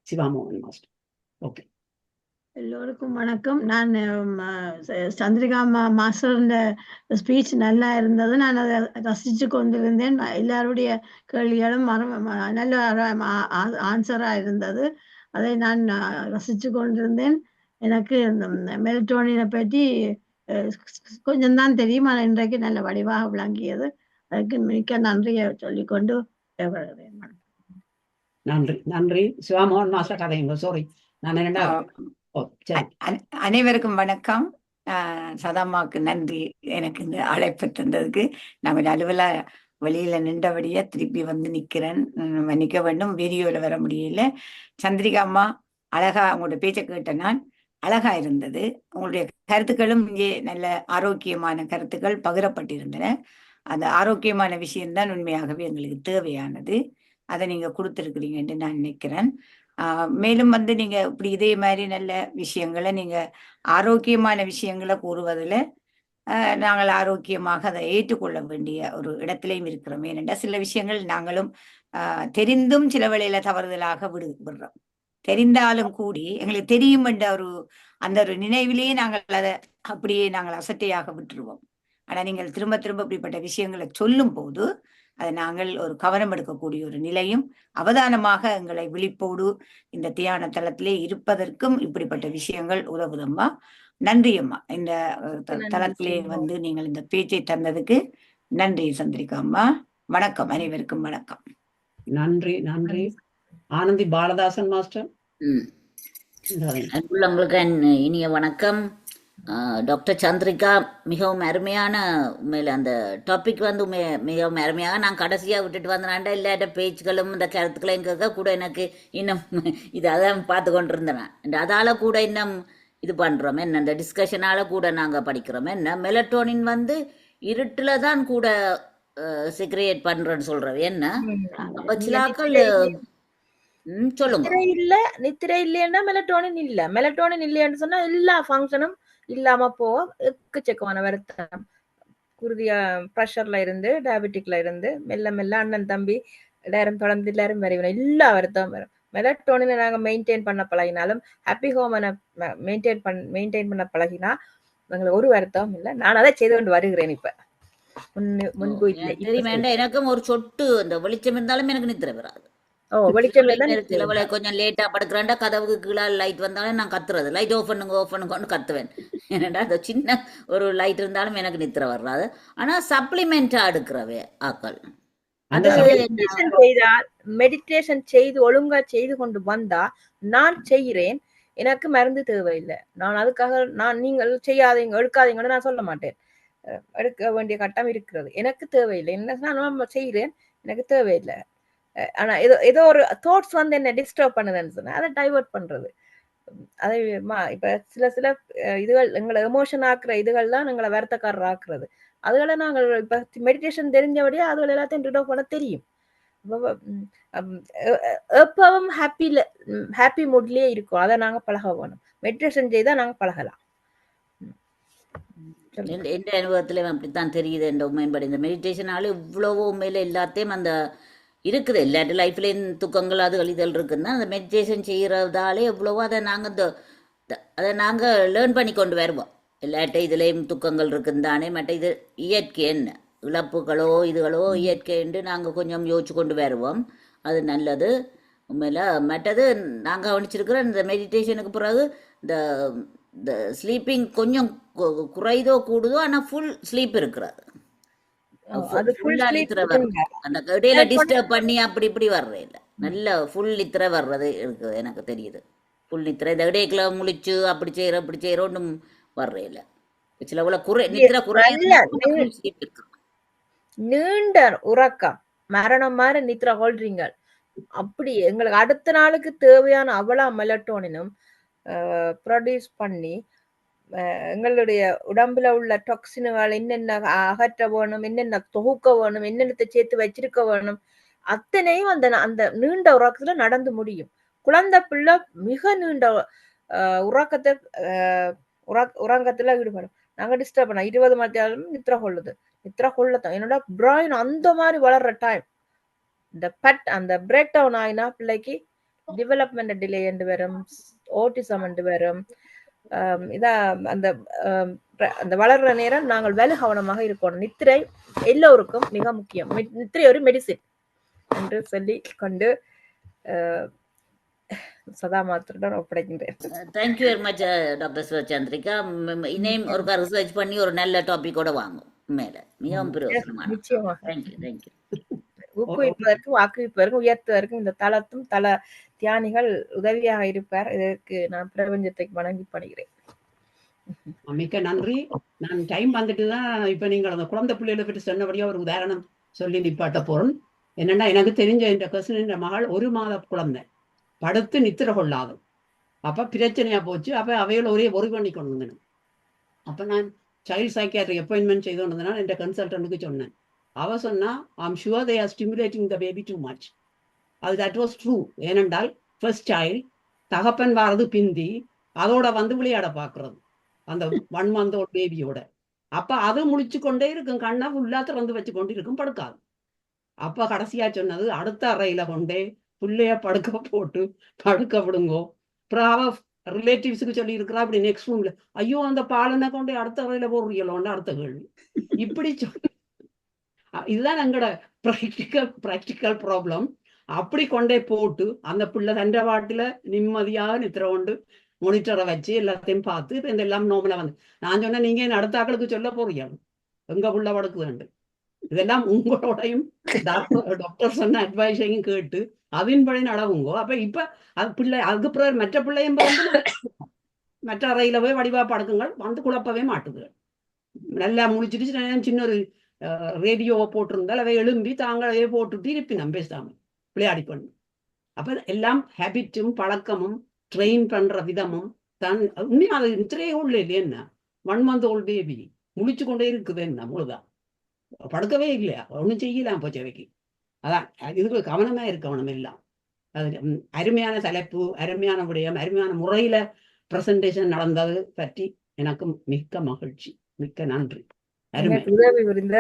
சிவாமோகன் மாஸ்டர். ஓகே. எல்லோருக்கும் வணக்கம். நான் சந்திரிகா மாஸ்டர் ஸ்பீச் நல்லா இருந்தது. நான் அதை ரசிச்சு கொண்டிருந்தேன். எல்லாருடைய கேள்விகளும் நல்ல ஆன்சரா இருந்தது. அதை நான் ரசிச்சு கொண்டிருந்தேன். எனக்கு இந்த மெலட்டோனினை பற்றி கொஞ்சம் தான் தெரியும். ஆனால் இன்றைக்கு நல்ல வடிவாக விளங்கியது. அதுக்கு மிக்க நன்றியை சொல்லிக்கொண்டு நன்றி. சிவாமோகன் மாஸ்டர் கதைங்க. சாரி, நான் என்னடா. அனைவருக்கும் வணக்கம். சதாமாவுக்கு நன்றி எனக்கு இந்த அழைப்பு தந்ததுக்கு. நாங்கள் அலுவலா வெளியில நின்றபடியே திருப்பி வந்து நிக்கிறேன். மன்னிக்க வேண்டும், வீடியோல வர முடியல. சந்திரிகா அம்மா, அழகா உங்களோட பேச்சை கேட்ட நான் அழகா இருந்தது. உங்களுடைய கருத்துக்களும் இங்கே நல்ல ஆரோக்கியமான கருத்துக்கள் பகிரப்பட்டிருந்தன. அந்த ஆரோக்கியமான விஷயம்தான் உண்மையாகவே எங்களுக்கு தேவையானது. அதை நீங்க கொடுத்துருக்கிறீங்க என்று நான் நினைக்கிறேன். மேலும் வந்து நீங்க இப்படி இதே மாதிரி நல்ல விஷயங்களை நீங்க ஆரோக்கியமான விஷயங்களை கூறுவதில் நாங்கள் ஆரோக்கியமாக அதை ஏற்றுக்கொள்ள வேண்டிய ஒரு இடத்திலையும் இருக்கிறோம். ஏனென்றால் சில விஷயங்கள் நாங்களும் தெரிந்தும் சில வேளையில தவறுதலாக விடுறோம். தெரிந்தாலும் கூடி எங்களுக்கு தெரியும் என்ற அந்த ஒரு நினைவிலேயே நாங்கள் அதை அப்படியே நாங்கள் அசட்டையாக விட்டுருவோம். ஆனா நீங்கள் திரும்ப திரும்ப இப்படிப்பட்ட விஷயங்களை சொல்லும் போது அதை நாங்கள் ஒரு கவனம் எடுக்கக்கூடிய ஒரு நிலையும் அவதானமாக எங்களை விழிப்போடு இந்த தியான தளத்திலே இருப்பதற்கும் இப்படிப்பட்ட விஷயங்கள் உதவுதம்மா. நன்றி அம்மா. இந்த தளத்திலே வந்து நீங்கள் இந்த பேச்சை தந்ததுக்கு நன்றி சந்திரிகா அம்மா. வணக்கம், அனைவருக்கும் வணக்கம். நன்றி. நன்றி. ஆனந்தி பாலதாசன் மாஸ்டர். உங்களுக்கு இனிய வணக்கம். டாக்டர் சந்திரிகா மிகவும் அருமையான உண்மையில் அந்த டாபிக் வந்து மிகவும் அருமையாக நான் கடைசியாக விட்டுட்டு வந்தேன்டா. இல்லாட்ட பேச்சுகளும் இந்த கருத்துக்களையும் கேட்க கூட எனக்கு இன்னும் இது அதான் பார்த்து கொண்டு இருந்தேன். அதால கூட இன்னும் இது பண்றோம். என்ன இந்த டிஸ்கஷனால கூட நாங்கள் படிக்கிறோம். என்ன மெலட்டோனின் வந்து இருட்டுல தான் கூட சிக்ரியேட் பண்றேன்னு சொல்றோம். என்ன அப்ப சிலாக்கள் சொல்லுங்க. நித்திரை இல்லைன்னா மெலட்டோனின் இல்ல. மெலட்டோனின் இல்லைன்னு சொன்னா எல்லா ஃபங்க்ஷனும் இல்லாம போக எக்கச்சக்கமான வருத்தம். குருதியா ப்ரெஷர்ல இருந்து டயபெட்டிக்ல இருந்து மெல்ல மெல்ல அண்ணன் தம்பி எல்லாரும் தொடர்ந்து எல்லாரும் வரைவிடும். எல்லா வருத்தம் வரும். மெலட்டோனினை நாங்க மெயின்டைன் பண்ண பழகினாலும் ஹாப்பி ஹோமனை மெயின்டைன் பண்ண பழகினா எங்களுக்கு ஒரு வருத்தம் இல்லை. நான் அதை செய்து கொண்டு வருகிறேன். இப்ப முன்பு இல்லை. எனக்கும் ஒரு சொட்டு இந்த வெளிச்சம் இருந்தாலும் எனக்கு நித்திர வராது. கொஞ்சம் லேட்டா படுக்கிறேன்டா, கதவுக்கு கீழே லைட் வந்தாலும் நான் கத்துறது, லைட் ஆஃப் பண்ணுங்கன்னு கத்துவேன். ஏன்னா அந்த சின்ன ஒரு லைட் இருந்தாலும் எனக்கு நித்திர வர்றாது. ஆனா சப்ளிமெண்டா எடுக்கிறவே ஆக்கள் மெடிடேஷன் செய்து ஒழுங்கா செய்து கொண்டு வந்தா நான் செய்கிறேன், எனக்கு மருந்து தேவையில்லை. நான் அதுக்காக நீங்கள் செய்யாதீங்க எடுக்காதீங்கன்னு நான் சொல்ல மாட்டேன். எடுக்க வேண்டிய கட்டம் இருக்கிறது, எனக்கு தேவையில்லை. என்ன நான் செய்கிறேன், எனக்கு தேவையில்லை. ஆனா ஏதோ ஒரு தாட்ஸ் வந்து என்ன டிஸ்டர்ப் பண்ணுதுன்னு சொன்னா அதை டைவர்ட் பண்றது. அதை இப்ப சில இதுகள் எங்களை எமோஷன் ஆக்குற இதுகள் தான் எங்களை வருத்தக்காரர் ஆக்குறது. அதுகளை நாங்கள் இப்ப மெடிடேஷன் தெரிஞ்சபடியே அதுகள் எல்லாத்தையும் ரிடோவ் பண்ண தெரியும். எப்பவும் ஹாப்பி மூட்லயே இருக்கும். அதை நாங்க பழக வேணும். மெடிடேஷன் செய்தா நாங்க பழகலாம். எந்த அனுபவத்திலும் அப்படித்தான் தெரியுது. என்ற உண்மையின்படி இந்த மெடிடேஷனால இவ்வளவோ உண்மையில எல்லாத்தையும் அந்த இருக்குது. எல்லாட்டு லைஃப்லேயும் துக்கங்கள் அதுகள் இதழ் இருக்குன்னா அந்த மெடிடேஷன் செய்கிறதாலே எவ்வளவோ அதை நாங்கள் லேர்ன் பண்ணி கொண்டு வருவோம். எல்லாட்ட இதுலேயும் துக்கங்கள் இருக்குந்தானே. மற்ற இது இயற்கை என்ன இழப்புகளோ இதுகளோ இயற்கைன்னு நாங்கள் கொஞ்சம் யோசிச்சு கொண்டு வருவோம். அது நல்லது உண்மையில். மற்றது நாங்கள் கவனிச்சிருக்கிற இந்த மெடிடேஷனுக்கு பிறகு இந்த ஸ்லீப்பிங் கொஞ்சம் குறைதோ கூடுதோ, ஆனால் ஃபுல் ஸ்லீப் இருக்கிறது. அந்த இடையில டிஸ்டர்ப் பண்ணி அப்படி இப்படி வர்றே இல்லை. நல்ல ஃபுல் நித்திரை வர்றது இருக்குது எனக்கு தெரியுது. ஃபுல் நித்திரை இந்த இடையில முழிச்சு அப்படி செய்யற ஒன்றும் வர்றே இல்லை. சில நித்திரை நீண்ட உறக்கம் மரணம் மாதிரி நித்திரை கொள்றீங்க. அப்படி எங்களுக்கு அடுத்த நாளுக்கு தேவையான அவ்வளவு மெலட்டோனினும் ப்ரொடியூஸ் பண்ணி எங்களுடைய உடம்புல உள்ள டாக்ஸின்கள் என்னென்ன அகற்ற வேணும், என்னென்ன தொகுக்க வேணும், என்னென்னத்தை சேர்த்து வச்சிருக்க வேணும், அத்தனையும் அந்த நீண்ட உறக்கத்துல நடந்து முடியும். குழந்தை பிள்ளை மிக நீண்ட உறக்கத்துல ஈடுபடும். நாங்க டிஸ்டர்ப் பண்ண 20 மணி நேரம் நித்திர கொள்ளத்தான் என்னோட பிரைன் அந்த மாதிரி வளர்ற டைம். அந்த பிரேக் டவுன் ஆயினா பிள்ளைக்கு டெவலப்மெண்ட் டிலே என்று வரும், ஓட்டிசம் என்று வரும். அந்த வளர்ற நேரம் நாங்கள் வேலை கவனமாக இருக்கணும். நித்திரை எல்லோருக்கும் மிக முக்கியம். நித்திரை ஒரு மெடிசின் என்று சொல்லி கொண்டு சதா மாத்திரம் ஒப்படைக்கின்றேன். Thank you very much doctor Sivachandrika. இனியும் ஒரு ரிசர்ச் பண்ணி ஒரு நல்ல டாபிக்கோட வாங்கும். மேல மிகவும் பிரயோஜனமான. நிச்சயமாக. தேங்க்யூ. ஊக்குவிப்பதற்கும் வாக்குவிப்பதற்கும் உயர்த்துவதற்கும் இந்த தளத்தும் தல தியானிகள் உதவியாக இருப்பார். இதற்கு நான் பிரபஞ்சத்தை வணங்கி படுகிறேன். மிக்க நன்றி. நான் டைம் வந்துட்டுதான் இப்ப நீங்கள் அந்த குழந்தை பிள்ளைகளை பற்றி சொன்னபடியா ஒரு உதாரணம் சொல்லி நிப்பாட்ட போறோம். என்னன்னா எனக்கு தெரிஞ்ச இந்த கசின் மகள் 1 மாத குழந்தை படுத்து நித்திர கொள்ளாது. அப்ப பிரச்சனையா போச்சு. அப்ப அவையோட ஒரே ஒரி பண்ணி கொண்டு வந்தேன். அப்ப நான் சைல்ட் சைக்கியாட்ரி அப்பாயின்மெண்ட் செய்து கொண்டு வந்தேன்னா என் கன்சல்டன்ட்டுக்கு சொன்னேன். அவ சொன்னா I'm sure they are stimulating the baby too much. அது தட் வாஸ் ட்ரூ. ஏனென்றால் ஃபர்ஸ்ட் சைல்ட் தகப்பன் வாரது பிந்தி அதோட வந்து விளையாட பார்க்கறது அந்த 1 month old பேபியோட. அப்ப அது முழிச்சு கொண்டே இருக்கும், கண்ணை ஃபுல்லா திறந்து வச்சு கொண்டு இருக்கும், படுக்காது. அப்ப கடைசியா சொன்னது அடுத்த அறையில கொண்டே புள்ளைய படுக்க போட்டு படுக்க விடுங்கோ. அப்புறம் அவ ரிலேட்டிவ்ஸுக்கு சொல்லி இருக்கிறா, அப்படி நெக்ஸ்ட் ரூம்ல ஐயோ அந்த பாலனை கொண்டே அடுத்த அறையில போடுறீங்களோன்னு அடுத்த கேள்வி. இப்படி இதுதான் எங்களோட ப்ராக்டிக்கல் ப்ராப்ளம். அப்படி கொண்டே போட்டு அந்த பிள்ளை தண்டை பாட்டில நிம்மதியாக நித்திர கொண்டு மானிட்டரை வச்சு எல்லாத்தையும் பார்த்து இப்போ இந்த எல்லாம் நோமலா வந்து நான் சொன்னேன், நீங்க அடுத்த ஆக்களுக்கு சொல்ல போறீங்க எங்க புள்ள படுக்குதுண்டு. இதெல்லாம் உங்களோடையும் டாக்டர் சொன்ன அட்வைஸையும் கேட்டு அதன்படி நடவுங்கோ. அப்ப இப்ப அது பிள்ளை அதுக்கு பிறகு மற்ற பிள்ளையும் மற்ற அறையில போய் வடிவா படுக்குங்கள், வந்து குழப்பவே மாட்டுது. நல்லா முடிச்சிட்டு சின்ன ஒரு ரேடியோவை போட்டிருந்தால் அவை எழும்பி தாங்களே போட்டுட்டு இருப்பினம் பேசாம விளையாடி பண்ணு. அப்ப எல்லாம் ஹேபிட்டும் பழக்கமும் ட்ரெயின் பண்ற விதமும் தான். உண்மையா அது நித்திரையே உள்ள இல்லையா என்ன 1 month old பேபி முழிச்சு கொண்டே இருக்குது என்ன முழுதா படுக்கவே இல்லையா, ஒன்றும் செய்யலாம் போச்சவைக்கு. அதான் இதுக்கு கவனமா இருக்கணும் எல்லாம். அது அருமையான தலைப்பு, அருமையான விடயம், அருமையான முறையில பிரசன்டேஷன் நடந்தது பற்றி எனக்கு மிக்க மகிழ்ச்சி, மிக்க நன்றி. அருமை. உதவி புரிந்த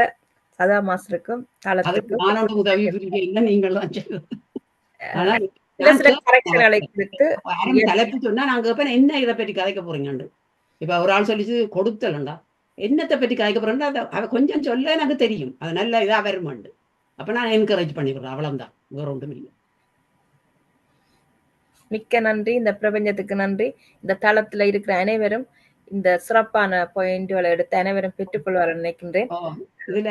சதா மாஸ்டருக்கும் அதுக்கு நானோட உதவி புரிய இல்லை, நீங்கள் தான் செய்வது. ஆனால் தலைப்பு சொன்னா நாங்க கேட்பேன் என்ன இதை பற்றி கதைக்க போறீங்கண்டு. இப்ப ஒரு ஆள் சொல்லிச்சு கொடுத்தலண்டா என்னத்தை பற்றி கதைக்க போறேன்னா அதை கொஞ்சம் சொல்ல எனக்கு தெரியும், அது நல்ல இதா வருமாண்டு. அப்ப நான் என்கரேஜ் பண்ணிவிடுறேன், அவ்வளவுதான், வேற ஒன்றும் இல்லை. மிக்க நன்றி. இந்த பிரபஞ்சத்துக்கு நன்றி. இந்த தளத்துல இருக்கிற அனைவரும் இந்த சிறப்பான பாயிண்ட்களை எடுத்து அனைவரும் பெற்றுக்கொள்வார் நினைக்கின்றேன். இதுல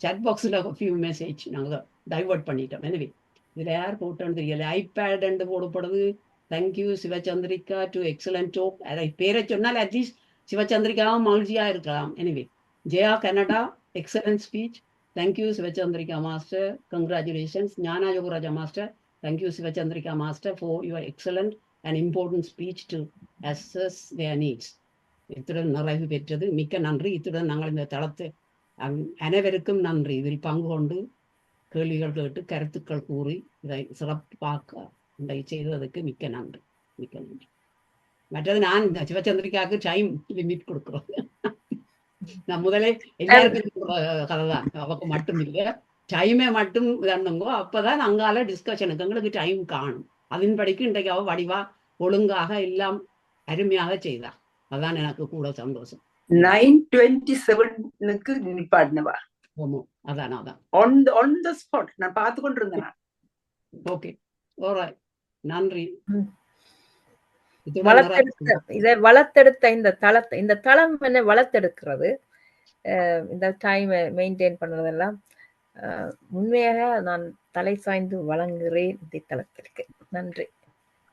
சாட் பாக்ஸ்ல ஃபியூ மெசேஜ் நாங்க டைவர்ட் பண்ணிட்டோம். எனவே இதுல யார் போட்டோன்னு தெரியல. ஐபேட் என்று போடப்படுது. Thank you Sivachandrika to excellent talk. அதை பேரை சொன்னால் அட்லீஸ்ட் சிவச்சந்திரிகாவும் மகிழ்ச்சியா இருக்கலாம். எனவே Jaya Canada excellent speech. Thank you Sivachandrika master, congratulations. Gnana Yogaraja master, thank you Sivachandrika master for your excellent and important speech to assess their needs. இத்துடன் நிறைவு பெற்றது, மிக்க நன்றி. இத்துடன் நாங்கள் இந்த தளத்தை அனைவருக்கும் நன்றி. இதில் பங்கு கொண்டு கேள்விகள் கேட்டு கருத்துக்கள் கூறி இதை சிறப்பாக இதை செய்ததுக்கு மிக்க நன்றி, மிக்க நன்றி. மற்றது நான் இந்த சிவச்சந்திரிக்காவுக்கு டைம் லிமிட் கொடுக்குறோம். நான் முதலே எல்லாருக்கும் கதை தான், அவக்கு மட்டும் இல்லை, டைமே மட்டும் தண்ணுங்கோ. அப்பதான் அங்கால டிஸ்கஷனுக்கு எங்களுக்கு டைம் காணும். அதன்படிக்கு இன்றைக்கு அவ வடிவா ஒழுங்காக எல்லாம் அருமையாக செய்தார். அதான் எனக்கு கூட சந்தோஷம். 9:27 நிப்பாட்டினவா? ஆமா, அதான் அதான் on the spot நான் பார்த்து கொண்டிருந்தேன். ஓகே, ஆல்ரைட், நன்றி. இதை வளர்த்தெடுத்த இந்த தளம் என்ன வளர்த்தெடுக்கிறது, இந்த டைம் மெயின்டைன் பண்றதெல்லாம் உண்மையாக நான் தலை சாய்ந்து வழங்குகிறேன் இந்த தளத்திற்கு. நன்றி.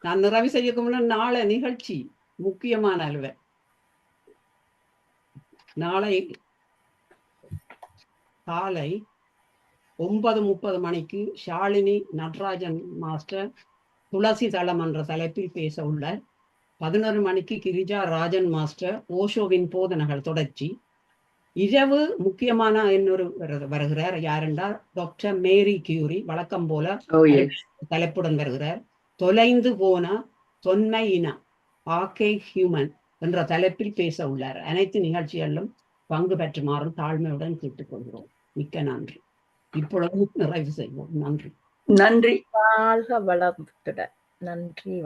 நான் நிறைவு செய்யக்கும்னா நாளை நிகழ்ச்சி முக்கியமான அலுவல். நாளை காலை 9:30 மணிக்கு ஷாலினி நடராஜன் மாஸ்டர் துளசி தளம் என்ற தலைப்பில் பேச உள்ளார். 11 மணிக்கு கிரிஜா ராஜன் மாஸ்டர் ஓஷோவின் போதனைகள் தொடர்ச்சி. இரவு முக்கியமான இன்னொரு வருகிறார், யாரென்றால் டாக்டர் மேரி கியூரி, வழக்கம் போல தலைப்புடன் வருகிறார். தொலைந்து போன தொன்மை இன ஆக்கே ஹியூமன் என்ற தலைப்பில் பேச உள்ளார். அனைத்து நிகழ்ச்சிகளிலும் பங்கு பெற்றுமாறு தாழ்மையுடன் கேட்டுக்கொள்கிறோம். மிக்க நன்றி. இப்பொழுது நிறைவு செய்வோம். நன்றி. நன்றி. வாழ்க வளமுடன். நன்றி.